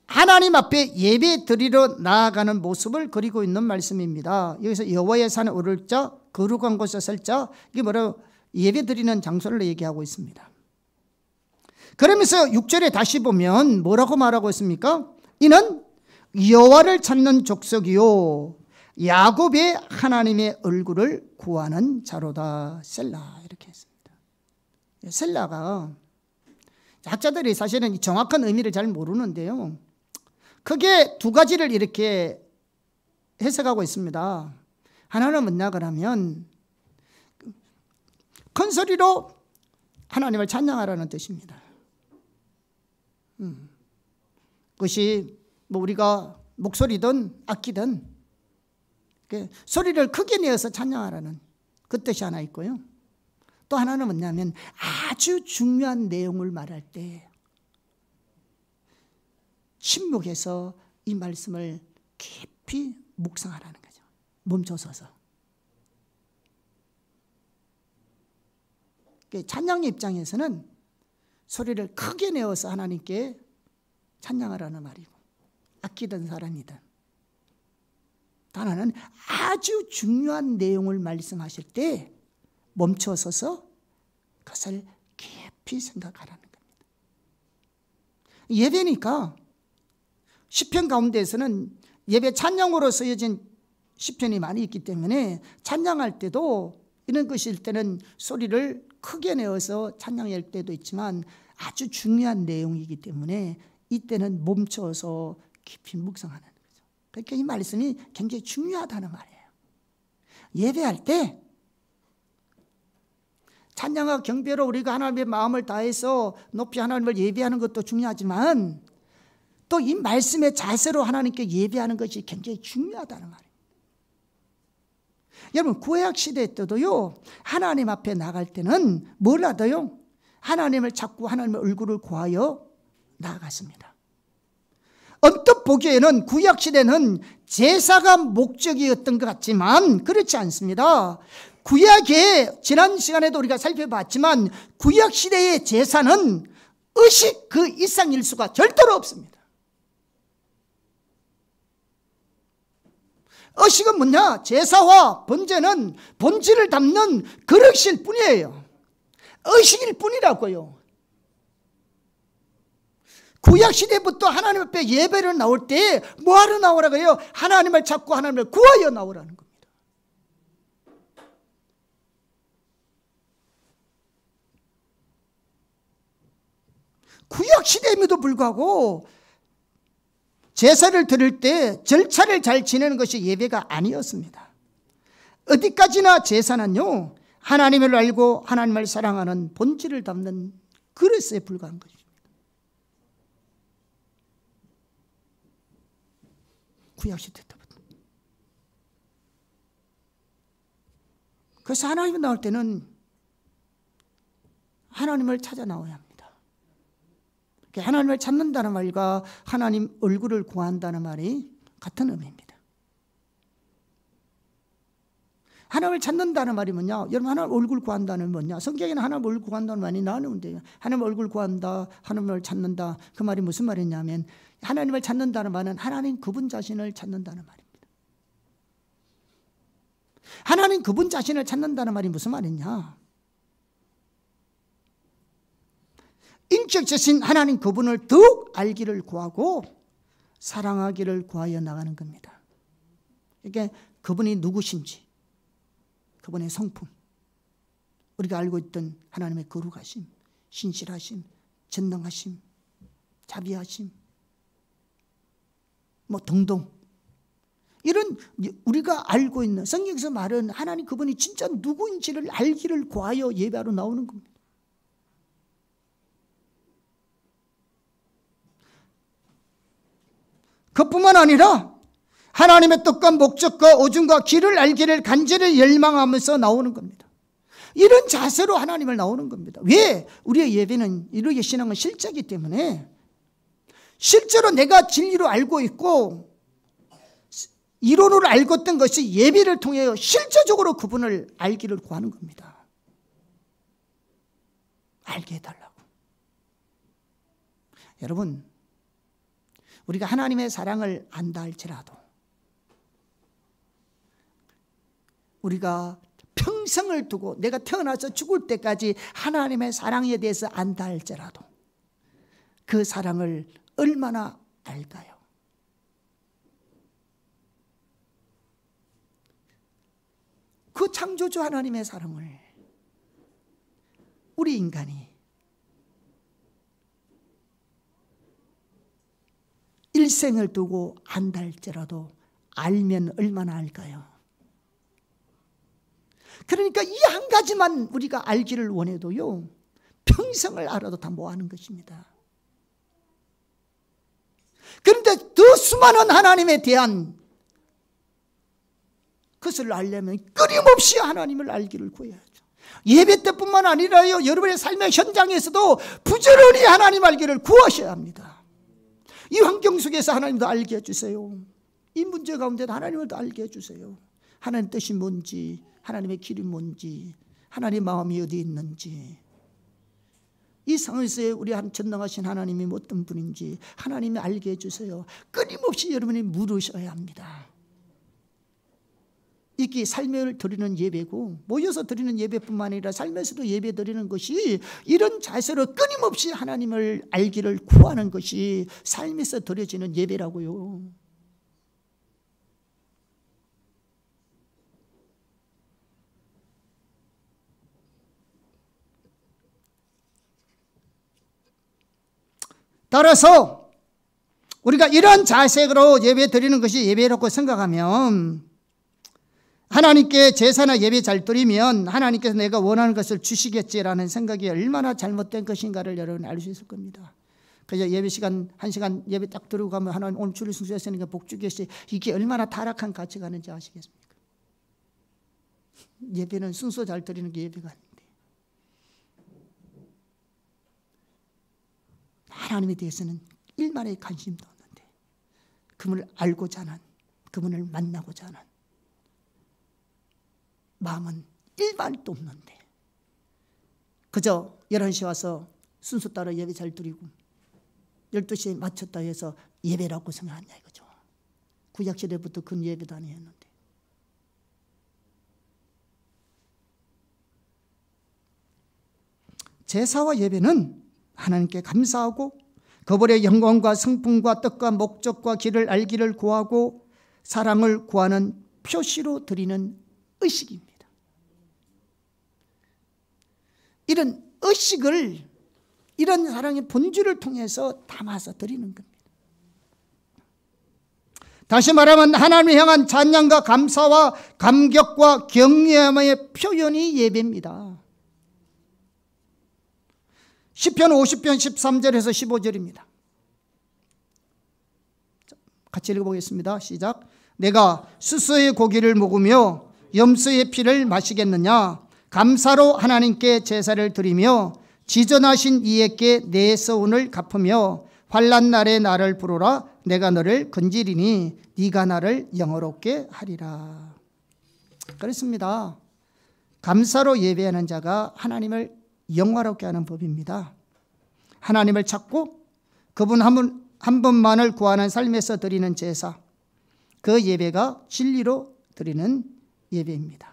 Speaker 1: 하나님 앞에 예배 드리러 나아가는 모습을 그리고 있는 말씀입니다. 여기서 여호와의 산에 오를 자, 거룩한 곳에 설 자, 이게 뭐라고 예배 드리는 장소를 얘기하고 있습니다. 그러면서 6절에 다시 보면 뭐라고 말하고 있습니까? 이는 여호와를 찾는 족속이요 야곱의 하나님의 얼굴을 구하는 자로다. 셀라. 이렇게 했습니다. 셀라가 학자들이 사실은 정확한 의미를 잘 모르는데요, 크게 두 가지를 이렇게 해석하고 있습니다. 하나는 뭐냐 그러면 큰 소리로 하나님을 찬양하라는 뜻입니다. 그것이 뭐 우리가 목소리든 악기든 소리를 크게 내어서 찬양하라는 그 뜻이 하나 있고요. 또 하나는 뭐냐면 아주 중요한 내용을 말할 때 침묵해서 이 말씀을 깊이 묵상하라는 거죠. 멈춰서서. 찬양 입장에서는 소리를 크게 내어서 하나님께 찬양하라는 말이고, 아끼던 사람이든. 하나는 아주 중요한 내용을 말씀하실 때 멈춰서서 그것을 깊이 생각하라는 겁니다. 예배니까 시편 가운데에서는 예배 찬양으로 쓰여진 시편이 많이 있기 때문에 찬양할 때도 이런 것일 때는 소리를 크게 내어서 찬양할 때도 있지만 아주 중요한 내용이기 때문에 이때는 멈춰서 깊이 묵상하는 거죠. 그러니까 이 말씀이 굉장히 중요하다는 말이에요. 예배할 때 찬양과 경배로 우리가 하나님의 마음을 다해서 높이 하나님을 예배하는 것도 중요하지만 또 이 말씀의 자세로 하나님께 예배하는 것이 굉장히 중요하다는 말이에요. 여러분, 구약 시대 때도요 하나님 앞에 나갈 때는 뭘 하더요? 하나님을 찾고 하나님의 얼굴을 구하여 나아갔습니다. 언뜻 보기에는 구약 시대는 제사가 목적이었던 것 같지만 그렇지 않습니다. 구약의 지난 시간에도 우리가 살펴봤지만 구약 시대의 제사는 의식 그 이상 일수가 절대로 없습니다. 의식은 뭐냐? 제사와 번제는 본질을 담는 그릇일 뿐이에요. 의식일 뿐이라고요. 구약시대부터 하나님 앞에 예배를 나올 때 뭐하러 나오라고 해요? 하나님을 찾고 하나님을 구하여 나오라는 겁니다. 구약시대임에도 불구하고 제사를 드릴 때 절차를 잘 지내는 것이 예배가 아니었습니다. 어디까지나 제사는요 하나님을 알고 하나님을 사랑하는 본질을 담는 그릇에 불과한 것입니다. 구약시대 때부터. 그래서 하나님이 나올 때는 하나님을 찾아 나와야 합니다. 하나님을 찾는다는 말과 하나님 얼굴을 구한다는 말이 같은 의미입니다. 하나님을 찾는다는 말이 뭐냐? 여러분, 하나님 얼굴 구한다는 뭐냐? 성경에는 하나님 얼굴 구한다는 말이 나오는데요. 하나님 얼굴 구한다, 하나님을 찾는다. 그 말이 무슨 말이냐면 하나님을 찾는다는 말은 하나님 그분 자신을 찾는다는 말입니다. 하나님 그분 자신을 찾는다는 말이 무슨 말이냐? 인격자신 하나님 그분을 더욱 알기를 구하고 사랑하기를 구하여 나가는 겁니다. 이게 그분이 누구신지, 그분의 성품, 우리가 알고 있던 하나님의 거룩하심, 신실하심, 전능하심, 자비하심, 뭐 등등 이런 우리가 알고 있는 성경에서 말하는 하나님 그분이 진짜 누구인지를 알기를 구하여 예배하러 나오는 겁니다. 그뿐만 아니라 하나님의 뜻과 목적과 오줌과 길을 알기를 간절히 열망하면서 나오는 겁니다. 이런 자세로 하나님을 나오는 겁니다. 왜? 우리의 예배는, 우리의 신앙은 실제이기 때문에 실제로 내가 진리로 알고 있고 이론으로 알고 있던 것이 예배를 통해 실제적으로 그분을 알기를 구하는 겁니다. 알게 해달라고. 여러분, 우리가 하나님의 사랑을 안다 할지라도 우리가 평생을 두고 내가 태어나서 죽을 때까지 하나님의 사랑에 대해서 안다 할지라도 그 사랑을 얼마나 알까요? 그 창조주 하나님의 사랑을 우리 인간이 일생을 두고 안다 할지라도 알면 얼마나 알까요? 그러니까 이 한 가지만 우리가 알기를 원해도요, 평생을 알아도 다 뭐하는 것입니다. 그런데 더 수많은 하나님에 대한 그것을 알려면 끊임없이 하나님을 알기를 구해야죠. 예배 때뿐만 아니라요, 여러분의 삶의 현장에서도 부지런히 하나님 알기를 구하셔야 합니다. 이 환경 속에서 하나님도 알게 해주세요. 이 문제 가운데도 하나님을 더 알게 해주세요. 하나님 뜻이 뭔지, 하나님의 길이 뭔지, 하나님의 마음이 어디 있는지, 이 상황에서 우리 전능하신 하나님이 어떤 분인지 하나님이 알게 해주세요. 끊임없이 여러분이 물으셔야 합니다. 이게 삶을 드리는 예배고, 모여서 드리는 예배뿐만 아니라 삶에서도 예배 드리는 것이 이런 자세로 끊임없이 하나님을 알기를 구하는 것이 삶에서 드려지는 예배라고요. 따라서 우리가 이런 자세로 예배 드리는 것이 예배라고 생각하면, 하나님께 제사나 예배 잘 드리면 하나님께서 내가 원하는 것을 주시겠지라는 생각이 얼마나 잘못된 것인가를 여러분 알 수 있을 겁니다. 그래서 예배 시간 1시간 예배 딱 들고 가면 하나님 오늘 주를 순수했으니까 복 주겠지, 이게 얼마나 타락한 가치관인지 아시겠습니까? 예배는 순서 잘 드리는 게 예배가 아닌데, 하나님에 대해서는 일만의 관심도 없는데, 그분을 알고자 하는, 그분을 만나고자 하는 마음은 일반도 없는데, 그저 11시에 와서 순서 따라 예배 잘 드리고 12시에 마쳤다 해서 예배라고 생각하냐 이거죠. 구약시대부터 그 예배도 아니었는데. 제사와 예배는 하나님께 감사하고 그분의 영광과 성품과 뜻과 목적과 길을 알기를 구하고 사랑을 구하는 표시로 드리는 의식입니다. 이런 의식을, 이런 사랑의 본질을 통해서 담아서 드리는 겁니다. 다시 말하면 하나님을 향한 찬양과 감사와 감격과 경외함의 표현이 예배입니다. 시편 50편 13절에서 15절입니다. 같이 읽어보겠습니다. 시작. 내가 수소의 고기를 먹으며 염소의 피를 마시겠느냐? 감사로 하나님께 제사를 드리며 지전하신 이에게 내 서운을 갚으며 환난 날에 나를 부르라. 내가 너를 건지리니 네가 나를 영화롭게 하리라. 그렇습니다. 감사로 예배하는 자가 하나님을 영화롭게 하는 법입니다. 하나님을 찾고 그분 한 분만을 구하는 삶에서 드리는 제사, 그 예배가 진리로 드리는 예배입니다.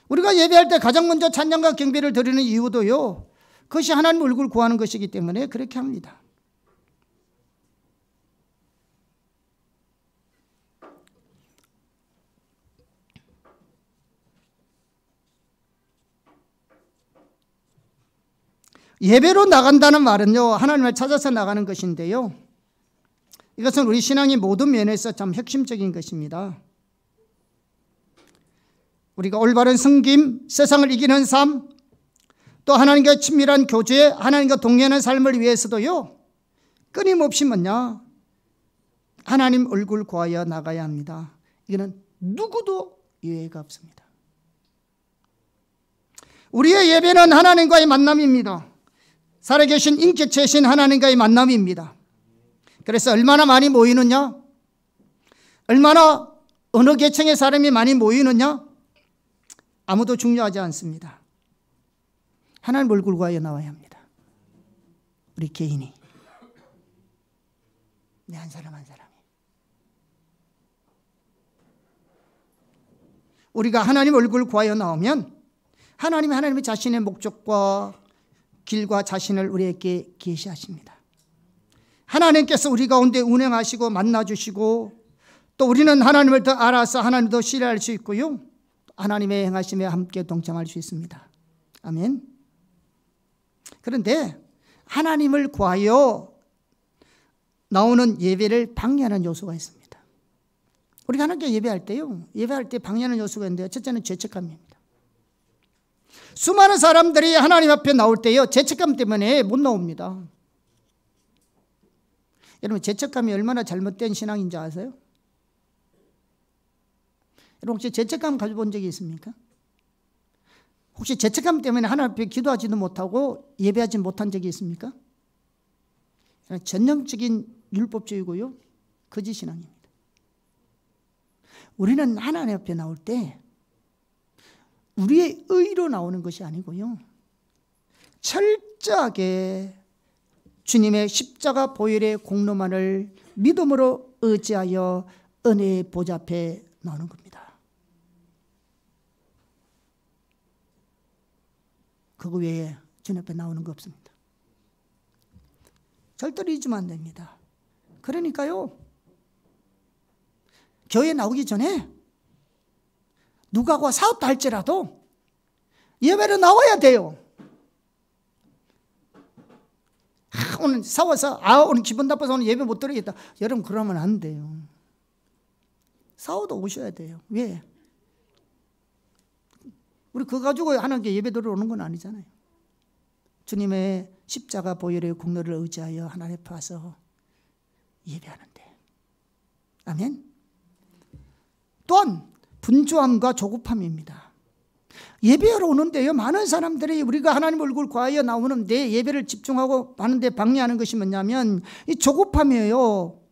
Speaker 1: 우리가 예배할 때 가장 먼저 찬양과 경배를 드리는 이유도요, 그것이 하나님 얼굴 구하는 것이기 때문에 그렇게 합니다. 예배로 나간다는 말은요, 하나님을 찾아서 나가는 것인데요, 이것은 우리 신앙의 모든 면에서 참 핵심적인 것입니다. 우리가 올바른 섬김, 세상을 이기는 삶, 또 하나님과 친밀한 교제, 하나님과 동행하는 삶을 위해서도요, 끊임없이 뭐냐? 하나님 얼굴 구하여 나가야 합니다. 이거는 누구도 예외가 없습니다. 우리의 예배는 하나님과의 만남입니다. 살아계신 인격체신 하나님과의 만남입니다. 그래서 얼마나 많이 모이느냐? 얼마나 어느 계층의 사람이 많이 모이느냐? 아무도 중요하지 않습니다. 하나님 얼굴 구하여 나와야 합니다. 우리 개인이. 내 한 사람 한 사람이. 우리가 하나님 얼굴 구하여 나오면 하나님의 자신의 목적과 길과 자신을 우리에게 계시하십니다. 하나님께서 우리 가운데 운행하시고 만나주시고 또 우리는 하나님을 더 알아서 하나님을 더 신뢰할 수 있고요. 하나님의 행하심에 함께 동참할 수 있습니다. 아멘. 그런데 하나님을 구하여 나오는 예배를 방해하는 요소가 있습니다. 우리가 하나님께 예배할 때요, 예배할 때 방해하는 요소가 있는데요. 첫째는 죄책감입니다. 수많은 사람들이 하나님 앞에 나올 때요, 죄책감 때문에 못 나옵니다. 여러분, 죄책감이 얼마나 잘못된 신앙인지 아세요? 여러분, 혹시 죄책감 가지고 본 적이 있습니까? 혹시 죄책감 때문에 하나님 앞에 기도하지도 못하고 예배하지 못한 적이 있습니까? 전형적인 율법주의고요, 거짓 신앙입니다. 우리는 하나님 앞에 나올 때 우리의 의로 나오는 것이 아니고요, 철저하게 주님의 십자가 보혈의 공로만을 믿음으로 의지하여 은혜의 보좌 앞에 나오는 겁니다. 그거 외에 주님 앞에 나오는 거 없습니다. 절대로 잊으면 안 됩니다. 그러니까요, 교회 나오기 전에 누가와 싸웠다 할지라도 예배로 나와야 돼요. 오늘 싸워서 오늘 기분 나빠서 오늘 예배 못 드리겠다. 여러분, 그러면 안 돼요. 싸워도 오셔야 돼요. 왜? 우리 그거 가지고 하나님께 예배 드리러 오는 건 아니잖아요. 주님의 십자가 보혈의 공로를 의지하여 하나님 앞에 와서 예배하는데. 아멘. 또한 분주함과 조급함입니다. 예배하러 오는데요, 많은 사람들이 우리가 하나님 얼굴 구하여 나오는데 예배를 집중하고 하는데 방해하는 것이 뭐냐면 이 조급함이에요.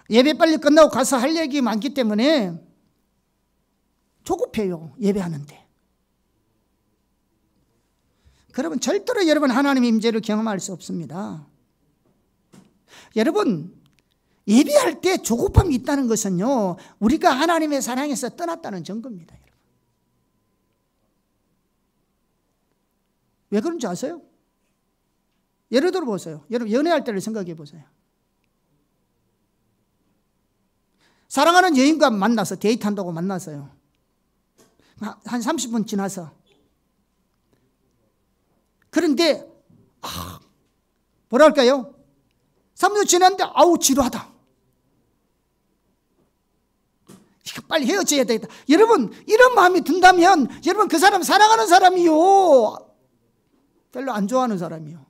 Speaker 1: 예배 빨리 끝나고 가서 할 얘기 많기 때문에 조급해요, 예배하는데. 그러면 절대로 여러분 하나님의 임재를 경험할 수 없습니다. 여러분, 예배할 때 조급함이 있다는 것은요, 우리가 하나님의 사랑에서 떠났다는 증거입니다. 여러분. 왜 그런지 아세요? 예를 들어 보세요. 여러분, 연애할 때를 생각해 보세요. 사랑하는 여인과 만나서 데이트한다고 만났어요. 한 30분 지나서. 그런데 뭐랄까요? 3년 지났는데 아우 지루하다. 이거 빨리 헤어져야 되겠다. 여러분, 이런 마음이 든다면 여러분, 그 사람 사랑하는 사람이요, 별로 안 좋아하는 사람이요.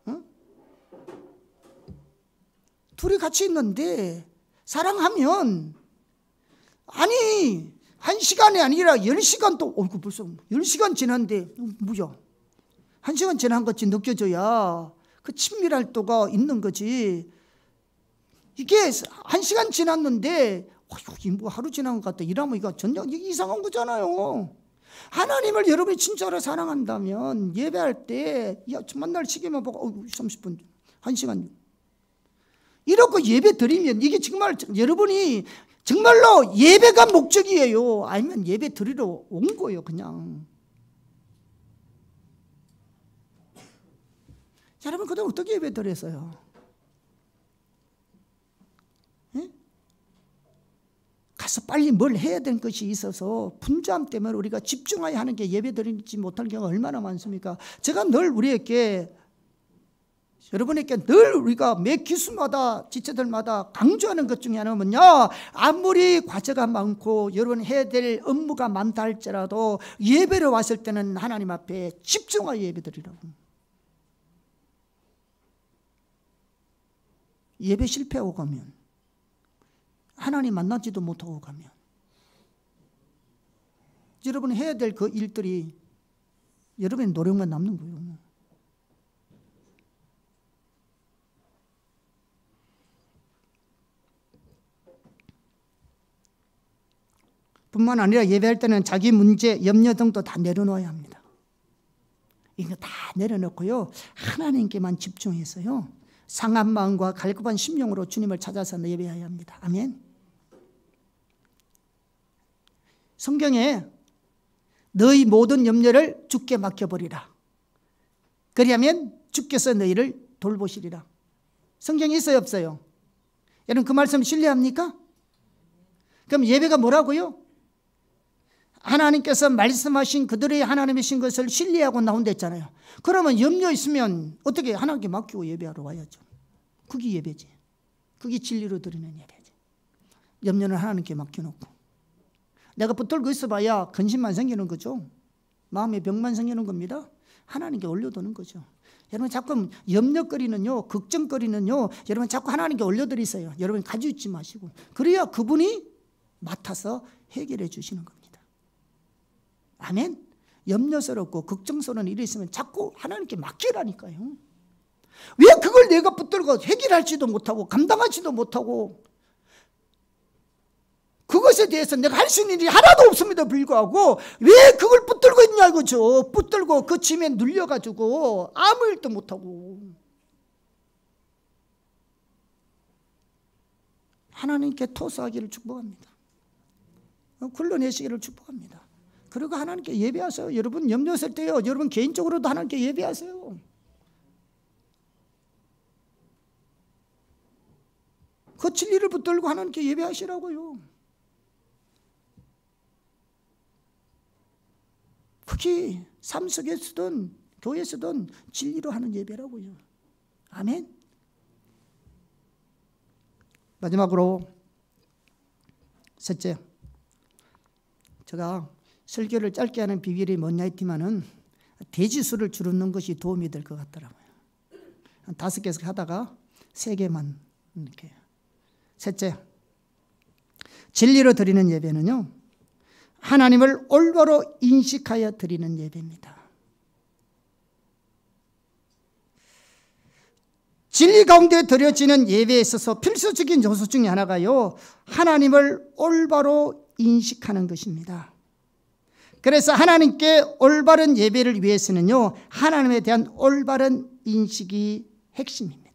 Speaker 1: 어? 둘이 같이 있는데 사랑하면, 아니 1시간이 아니라 10시간 또, 벌써 10시간 지났는데 뭐야, 1시간 지난 것이 느껴져야 그 친밀할도가 있는 거지. 이게 1시간 지났는데 뭐 하루 지난 것 같다 이러면 이거 전혀 이상한 거잖아요. 하나님을 여러분이 진짜로 사랑한다면 예배할 때 만날 시기만 보고 30분, 1시간 이렇게 예배 드리면 이게 정말 여러분이 정말로 예배가 목적이에요? 아니면 예배 드리러 온 거예요, 그냥? 여러분, 그동안 어떻게 예배 드렸어요? 예? 가서 빨리 뭘 해야 될 것이 있어서 분주함 때문에 우리가 집중하여 하는 게 예배 드리지 못하는 경우가 얼마나 많습니까? 제가 늘 우리에게, 여러분에게 늘 우리가 매 기수마다 지체들마다 강조하는 것 중에 하나는요, 아무리 과제가 많고 여러분 해야 될 업무가 많다 할지라도 예배를 왔을 때는 하나님 앞에 집중하여 예배드리라고. 예배 실패하고 가면, 하나님 만나지도 못하고 가면 여러분이 해야 될 그 일들이 여러분의 노력만 남는 거예요. 뿐만 아니라 예배할 때는 자기 문제, 염려 등도 다 내려놓아야 합니다. 이거 다 내려놓고요, 하나님께만 집중해서요, 상한 마음과 갈급한 심령으로 주님을 찾아서 예배해야 합니다. 아멘. 성경에 너희 모든 염려를 주께 맡겨버리라. 그리하면 주께서 너희를 돌보시리라. 성경에 있어요, 없어요? 여러분 그 말씀 신뢰합니까? 그럼 예배가 뭐라고요? 하나님께서 말씀하신 그들의 하나님이신 것을 신뢰하고 나온댔잖아요. 그러면 염려 있으면 어떻게 하나님께 맡기고 예배하러 와야죠. 그게 예배지. 그게 진리로 드리는 예배지. 염려는 하나님께 맡겨놓고 내가 붙들고 있어봐야 근심만 생기는 거죠. 마음의 병만 생기는 겁니다. 하나님께 올려두는 거죠. 여러분 자꾸 염려거리는요, 걱정거리는요, 여러분 자꾸 하나님께 올려드리세요. 여러분 가지고 있지 마시고. 그래야 그분이 맡아서 해결해 주시는 겁니다. 아멘. 염려스럽고 걱정스러운 일이 있으면 자꾸 하나님께 맡기라니까요. 왜 그걸 내가 붙들고 해결할지도 못하고 감당하지도 못하고, 그것에 대해서 내가 할 수 있는 일이 하나도 없음에도 불구하고 왜 그걸 붙들고 있냐 이거죠. 붙들고 그 짐에 눌려가지고 아무 일도 못하고. 하나님께 토스하기를 축복합니다. 굴러내시기를 축복합니다. 그리고 하나님께 예배하세요. 여러분 염려 있을 때요, 여러분 개인적으로도 하나님께 예배하세요. 그 진리를 붙들고 하나님께 예배하시라고요. 그게 삶 속에서든 교회에서든 진리로 하는 예배라고요. 아멘. 마지막으로 셋째, 제가 설교를 짧게 하는 비결이 뭐냐 했지만은 대지수를 줄이는 것이 도움이 될 것 같더라고요. 한 5개씩 하다가 3개만 이렇게. 셋째, 진리로 드리는 예배는요, 하나님을 올바로 인식하여 드리는 예배입니다. 진리 가운데 드려지는 예배에 있어서 필수적인 요소 중에 하나가요, 하나님을 올바로 인식하는 것입니다. 그래서 하나님께 올바른 예배를 위해서는요, 하나님에 대한 올바른 인식이 핵심입니다.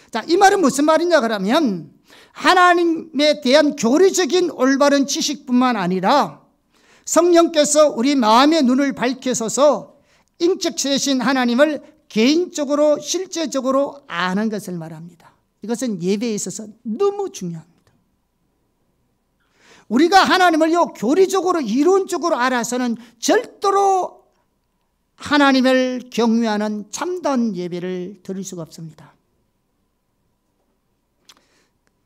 Speaker 1: 자, 이 말은 무슨 말이냐 그러면 하나님에 대한 교리적인 올바른 지식뿐만 아니라 성령께서 우리 마음의 눈을 밝혀서서 인격체신 하나님을 개인적으로 실제적으로 아는 것을 말합니다. 이것은 예배에 있어서 너무 중요합니다. 우리가 하나님을요, 교리적으로 이론적으로 알아서는 절대로 하나님을 경외하는 참다운 예배를 드릴 수가 없습니다.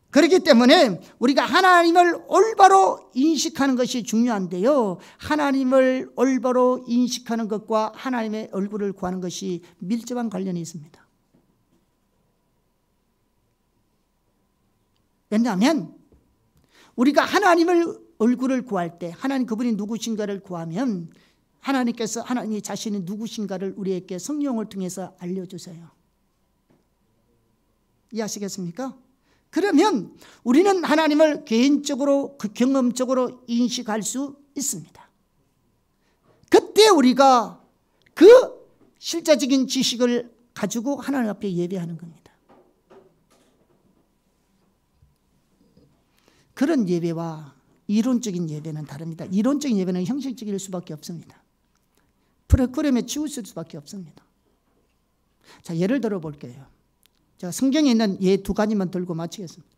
Speaker 1: 그렇기 때문에 우리가 하나님을 올바로 인식하는 것이 중요한데요, 하나님을 올바로 인식하는 것과 하나님의 얼굴을 구하는 것이 밀접한 관련이 있습니다. 왜냐하면 우리가 하나님을 얼굴을 구할 때, 하나님 그분이 누구신가를 구하면 하나님께서 하나님이 자신이 누구신가를 우리에게 성령을 통해서 알려주세요. 이해하시겠습니까? 그러면 우리는 하나님을 개인적으로, 경험적으로 인식할 수 있습니다. 그때 우리가 그 실제적인 지식을 가지고 하나님 앞에 예배하는 겁니다. 그런 예배와 이론적인 예배는 다릅니다. 이론적인 예배는 형식적일 수밖에 없습니다. 프로그램에 치우칠 수밖에 없습니다. 자, 예를 들어 볼게요. 제가 성경에 있는 예 2가지만 들고 마치겠습니다.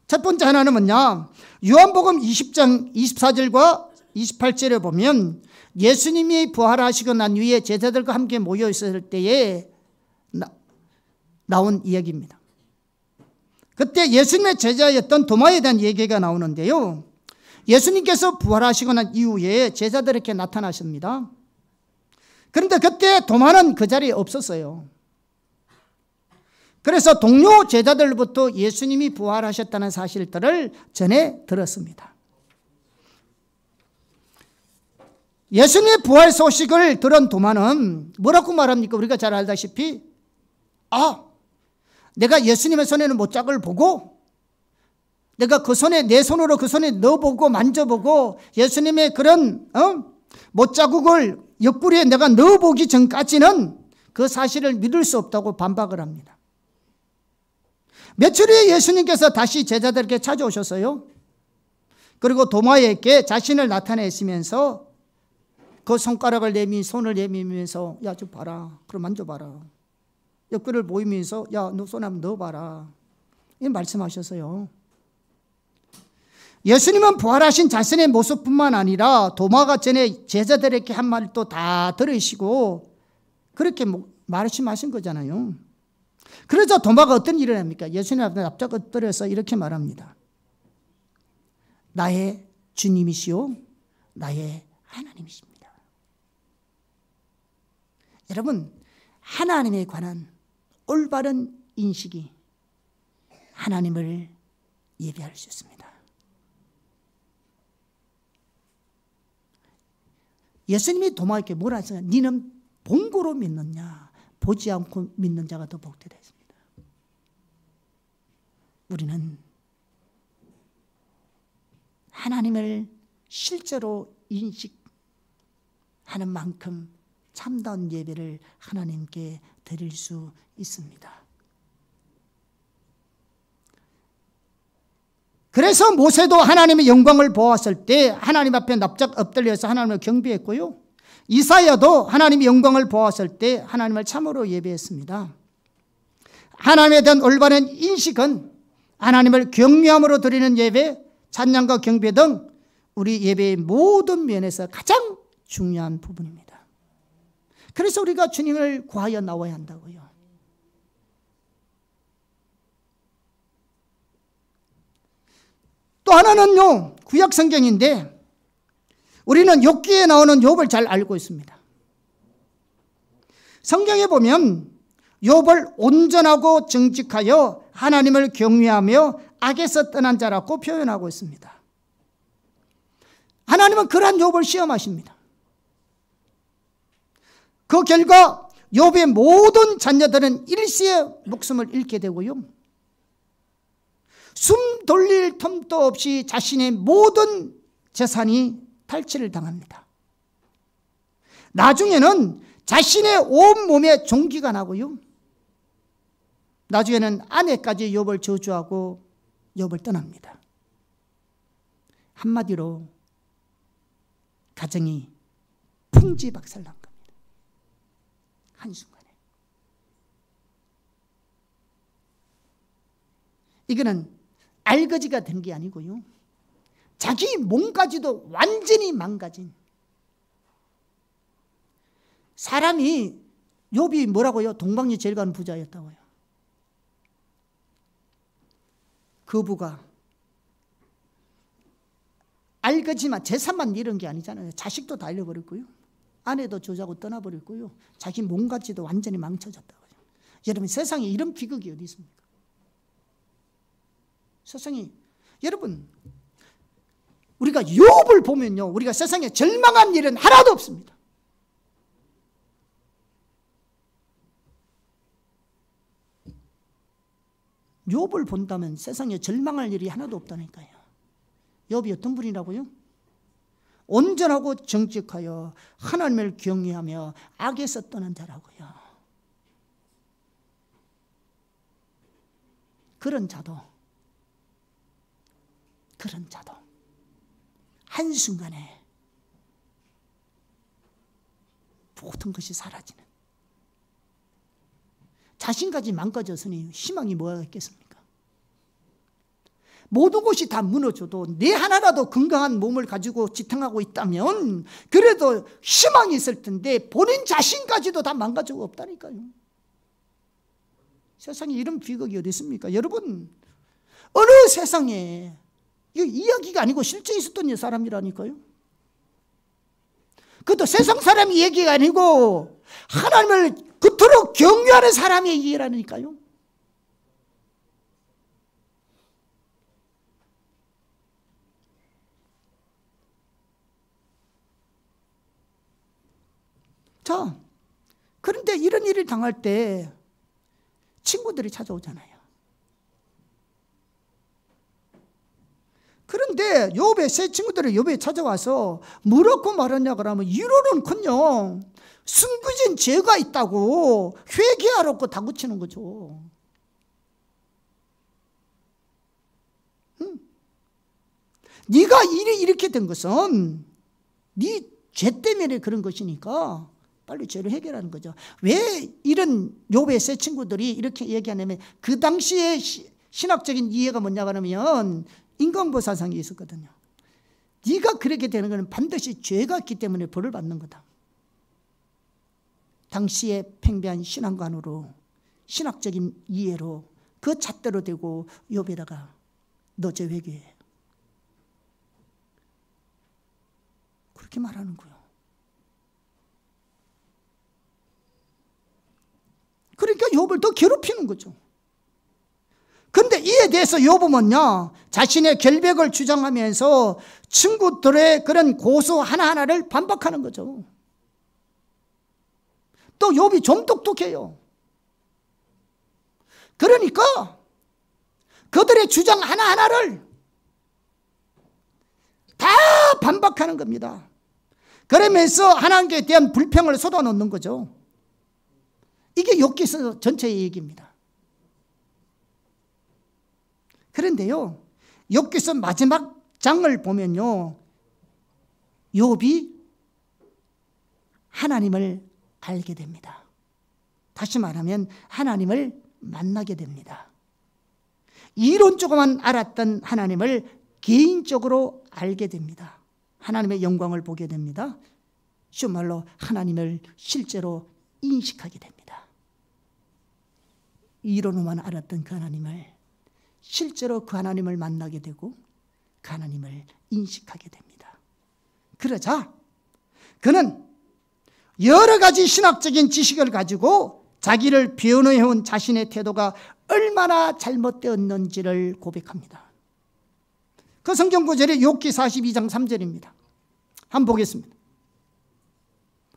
Speaker 1: 첫 번째 하나는 뭐냐, 요한복음 20장 24절과 28절에 보면 예수님이 부활하시고 난 후에 제자들과 함께 모여 있었을 때에 나온 이야기입니다. 그때 예수님의 제자였던 도마에 대한 얘기가 나오는데요, 예수님께서 부활하시고 난 이후에 제자들에게 나타나십니다. 그런데 그때 도마는 그 자리에 없었어요. 그래서 동료 제자들로부터 예수님이 부활하셨다는 사실들을 전해 들었습니다. 예수님의 부활 소식을 들은 도마는 뭐라고 말합니까? 우리가 잘 알다시피, 내가 예수님의 손에는 못짝을 보고 내가 그 손에 내 손으로 그 손에 넣어보고 만져보고 예수님의 그런 못자국을 옆구리에 내가 넣어보기 전까지는 그 사실을 믿을 수 없다고 반박을 합니다. 며칠 후에 예수님께서 다시 제자들에게 찾아오셨어요. 그리고 도마에게 자신을 나타내시면서 그 손가락을 손을 내밀면서 야, 저 봐라. 그럼 만져봐라. 옆구리를 보이면서 야, 너 손 한번 넣어봐라. 이 말씀하셨어요. 예수님은 부활하신 자신의 모습뿐만 아니라 도마가 전에 제자들에게 한 말을 또 다 들으시고 그렇게 말씀하신 거잖아요. 그래서 도마가 어떤 일을 합니까? 예수님 앞에 납작 엎드려서 이렇게 말합니다. 나의 주님이시오 나의 하나님이십니다. 여러분, 하나님에 관한 올바른 인식이 하나님을 예배할 수 있습니다. 예수님이 도마에게 뭐라 하셨어요? 너는 본고로 믿느냐 보지 않고 믿는 자가 더 복되다 했습니다. 우리는 하나님을 실제로 인식하는 만큼 참다운 예배를 하나님께 드릴 수 있습니다. 그래서 모세도 하나님의 영광을 보았을 때 하나님 앞에 납작 엎드려서 하나님을 경배했고요. 이사야도 하나님의 영광을 보았을 때 하나님을 참으로 예배했습니다. 하나님에 대한 올바른 인식은 하나님을 경외함으로 드리는 예배, 찬양과 경배 등 우리 예배의 모든 면에서 가장 중요한 부분입니다. 그래서 우리가 주님을 구하여 나와야 한다고요. 또 하나는요, 구약 성경인데 우리는 욥기에 나오는 욥을 잘 알고 있습니다. 성경에 보면 욥을 온전하고 정직하여 하나님을 경외하며 악에서 떠난 자라고 표현하고 있습니다. 하나님은 그러한 욥을 시험하십니다. 그 결과 욥의 모든 자녀들은 일시에 목숨을 잃게 되고요. 숨 돌릴 틈도 없이 자신의 모든 재산이 탈취를 당합니다. 나중에는 자신의 온몸에 종기가 나고요. 나중에는 아내까지 욥을 저주하고 욥을 떠납니다. 한마디로 가정이 풍지박살난 겁니다. 한순간에. 이거는 알거지가 된 게 아니고요. 자기 몸까지도 완전히 망가진 사람이 욥이 뭐라고요? 동방이 제일 가는 부자였다고요. 그 부가 알거지만 재산만 잃은 게 아니잖아요. 자식도 다 잃어버렸고요. 아내도 저자고 떠나버렸고요. 자기 몸까지도 완전히 망쳐졌다고요. 여러분, 세상에 이런 비극이 어디 있습니까? 세상에, 여러분, 우리가 욥을 보면요, 우리가 세상에 절망한 일은 하나도 없습니다. 욥을 본다면 세상에 절망할 일이 하나도 없다니까요. 욥이 어떤 분이라고요? 온전하고 정직하여 하나님을 경외하며 악에서 떠난 자라고요. 그런 자도 한순간에 모든 것이 사라지는, 자신까지 망가졌으니 희망이 뭐가 있겠습니까? 모든 것이 다 무너져도 내 하나라도 건강한 몸을 가지고 지탱하고 있다면 그래도 희망이 있을 텐데 본인 자신까지도 다 망가지고 없다니까요. 세상에 이런 비극이 어디 있습니까? 여러분, 어느 세상에, 이거 이야기가 아니고 실제 있었던 사람이라니까요. 그것도 세상 사람이 얘기가 아니고 하나님을 그토록 경외하는 사람의 얘기라니까요. 자, 그런데 이런 일을 당할 때 친구들이 찾아오잖아요. 그런데 욥의 세 친구들이 욥에 찾아와서 뭐라고 말하냐 그러면 이론은커녕 숨겨진 죄가 있다고 회개하라고 다그치는 거죠. 네가 이렇게 된 것은 네 죄 때문에 그런 것이니까 빨리 죄를 해결하는 거죠. 왜 이런 욥의 세 친구들이 이렇게 얘기하냐면 그 당시에 신학적인 이해가 뭐냐 그러면 인간보살상이 있었거든요. 네가 그렇게 되는 것은 반드시 죄가 있기 때문에 벌을 받는 거다. 당시의 팽배한 신앙관으로 신학적인 이해로 그 잣대로 대고 욥에다가 너 죄 회개해. 그렇게 말하는 거예요. 그러니까 욥을 더 괴롭히는 거죠. 그런데 이에 대해서 욥은 뭐냐? 자신의 결백을 주장하면서 친구들의 그런 고소 하나하나를 반박하는 거죠. 또 욥이 좀 똑똑해요. 그러니까 그들의 주장 하나하나를 다 반박하는 겁니다. 그러면서 하나님께 대한 불평을 쏟아놓는 거죠. 이게 욥기서 전체의 얘기입니다. 그런데요, 욥기서 마지막 장을 보면요, 욥이 하나님을 알게 됩니다. 다시 말하면 하나님을 만나게 됩니다. 이론적으로만 알았던 하나님을 개인적으로 알게 됩니다. 하나님의 영광을 보게 됩니다. 쉬운 말로 하나님을 실제로 인식하게 됩니다. 이론으로만 알았던 그 하나님을 실제로 그 하나님을 만나게 되고 그 하나님을 인식하게 됩니다. 그러자 그는 여러 가지 신학적인 지식을 가지고 자기를 변호해온 자신의 태도가 얼마나 잘못되었는지를 고백합니다. 그 성경 구절이 욥기 42장 3절입니다. 한번 보겠습니다.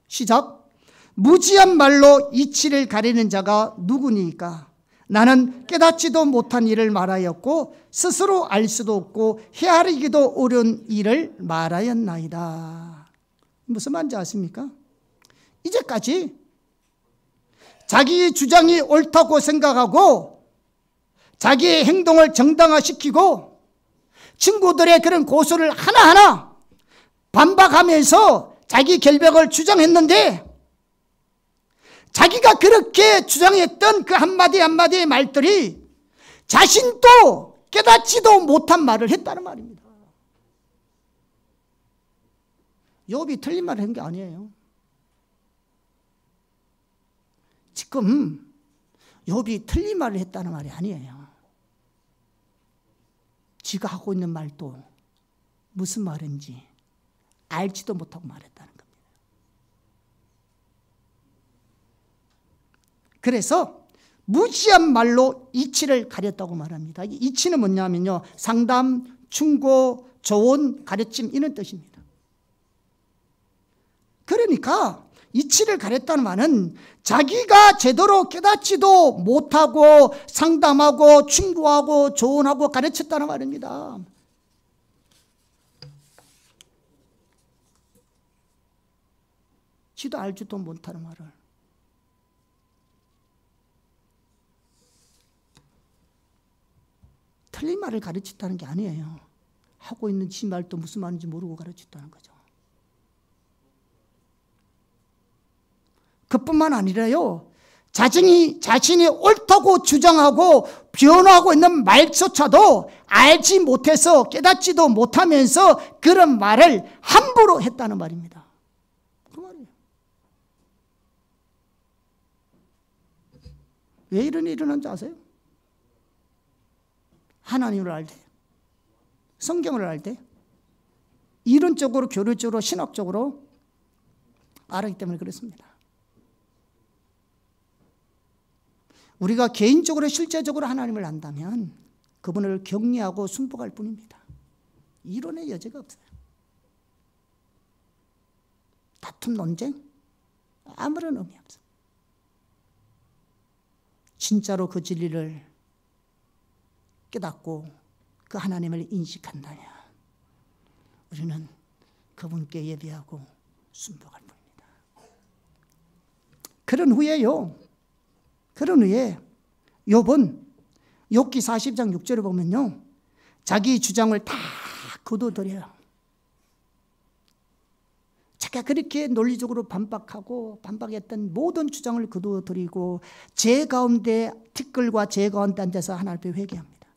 Speaker 1: 시작. 무지한 말로 이치를 가리는 자가 누구니까? 나는 깨닫지도 못한 일을 말하였고 스스로 알 수도 없고 헤아리기도 어려운 일을 말하였나이다. 무슨 말인지 아십니까? 이제까지 자기의 주장이 옳다고 생각하고 자기의 행동을 정당화시키고 친구들의 그런 고소를 하나하나 반박하면서 자기 결백을 주장했는데 자기가 그렇게 주장했던 그 한마디 한마디의 말들이 자신도 깨닫지도 못한 말을 했다는 말입니다. 욥이 틀린 말을 한 게 아니에요. 지금 욥이 틀린 말을 했다는 말이 아니에요. 지가 하고 있는 말도 무슨 말인지 알지도 못하고 말했다는 겁니다. 그래서 무지한 말로 이치를 가렸다고 말합니다. 이치는 뭐냐면요, 상담, 충고, 조언, 가르침 이런 뜻입니다. 그러니까 이치를 가렸다는 말은 자기가 제대로 깨닫지도 못하고 상담하고 충고하고 조언하고 가르쳤다는 말입니다. 지도 알지도 못하는 말을. 틀린 말을 가르쳤다는 게 아니에요. 하고 있는 지 말도 무슨 말인지 모르고 가르쳤다는 거죠. 그뿐만 아니라요, 자신이 옳다고 주장하고 변호하고 있는 말조차도 알지 못해서 깨닫지도 못하면서 그런 말을 함부로 했다는 말입니다. 그 말이에요. 왜 이런 일이 일어난지 아세요? 하나님을 알 때, 성경을 알 때, 이론적으로, 교류적으로, 신학적으로 알았기 때문에 그렇습니다. 우리가 개인적으로 실제적으로 하나님을 안다면 그분을 경외하고 순복할 뿐입니다. 이론의 여지가 없어요. 다툼, 논쟁 아무런 의미 없어요. 진짜로 그 진리를 깨닫고 그 하나님을 인식한다면 우리는 그분께 예배하고 순복할 뿐입니다. 그런 후에 욥은 욥기 40장 6절을 보면요, 자기 주장을 다 거둬들여요. 자기가 그렇게 논리적으로 반박했던 모든 주장을 거둬들이고 제 가운데 티끌과 제 가운데 앉아서 하나님 앞에 회개합니다.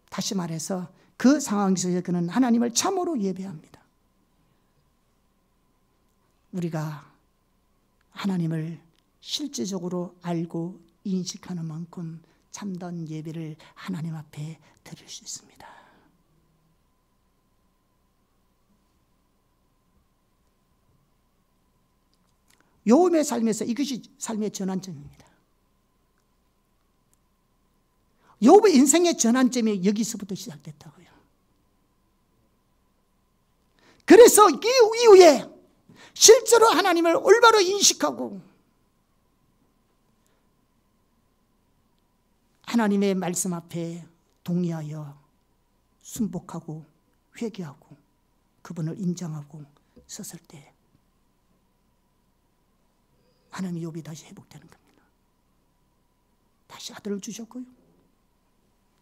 Speaker 1: 다시 말해서 그 상황에서 그는 하나님을 참으로 예배합니다. 우리가 하나님을 실제적으로 알고 인식하는 만큼 참된 예배를 하나님 앞에 드릴 수 있습니다. 욥의 삶에서 이것이 삶의 전환점입니다. 욥의 인생의 전환점이 여기서부터 시작됐다고요. 그래서 이 이후에 실제로 하나님을 올바로 인식하고 하나님의 말씀 앞에 동의하여 순복하고 회개하고 그분을 인정하고 섰을 때 하나님이 욥이 다시 회복되는 겁니다. 다시 아들을 주셨고요,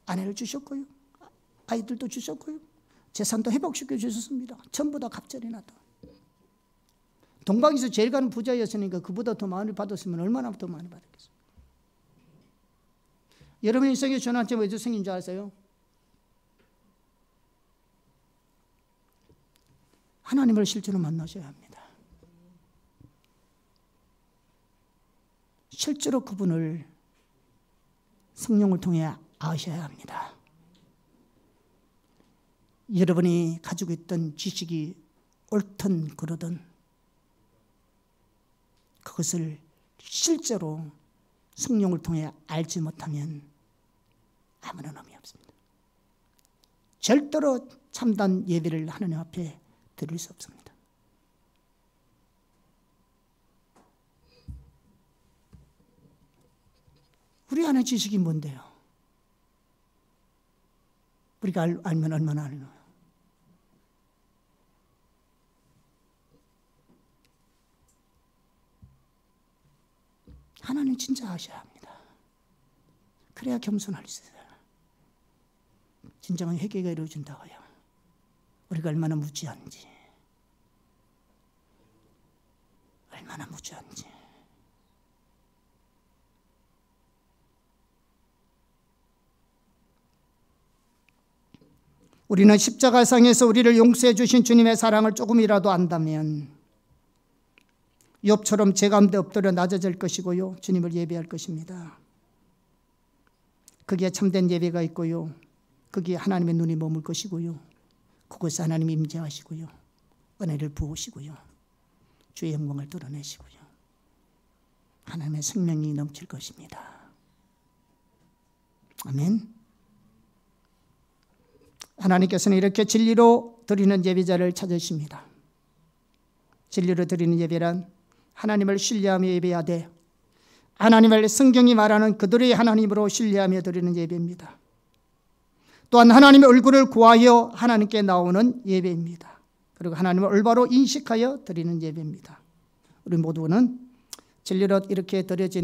Speaker 1: 아내를 주셨고요, 아이들도 주셨고요, 재산도 회복시켜 주셨습니다. 전부 다 갑절이 나다. 동방에서 제일 가는 부자였으니까 그보다 더 많이 받았으면 얼마나 더 많이 받았겠어요. 여러분 인생의 전환점이 어디서 생긴 줄 아세요? 하나님을 실제로 만나셔야 합니다. 실제로 그분을 성령을 통해 아셔야 합니다. 여러분이 가지고 있던 지식이 옳든 그러든 그것을 실제로 성령을 통해 알지 못하면 아무런 의미 없습니다. 절대로 참된 예배를 하나님 앞에 드릴 수 없습니다. 우리 안에 지식이 뭔데요? 우리가 알면 얼마나 알나요? 하나님 진짜 아셔야 합니다. 그래야 겸손할 수 있어요. 진정한 회개가 이루어진다고요. 우리가 얼마나 무지한지, 얼마나 무지한지. 우리는 십자가상에서 우리를 용서해 주신 주님의 사랑을 조금이라도 안다면 욥처럼 제 가운데 엎드려 낮아질 것이고요, 주님을 예배할 것입니다. 거기에 참된 예배가 있고요, 거기에 하나님의 눈이 머물 것이고요, 그곳에 하나님이 임재하시고요, 은혜를 부으시고요, 주의 영광을 드러내시고요, 하나님의 생명이 넘칠 것입니다. 아멘. 하나님께서는 이렇게 진리로 드리는 예배자를 찾으십니다. 진리로 드리는 예배란 하나님을 신뢰하며 예배하되 하나님을 성경이 말하는 그들의 하나님으로 신뢰하며 드리는 예배입니다. 또한 하나님의 얼굴을 구하여 하나님께 나오는 예배입니다. 그리고 하나님을 올바로 인식하여 드리는 예배입니다. 우리 모두는 진리로 이렇게 드려지는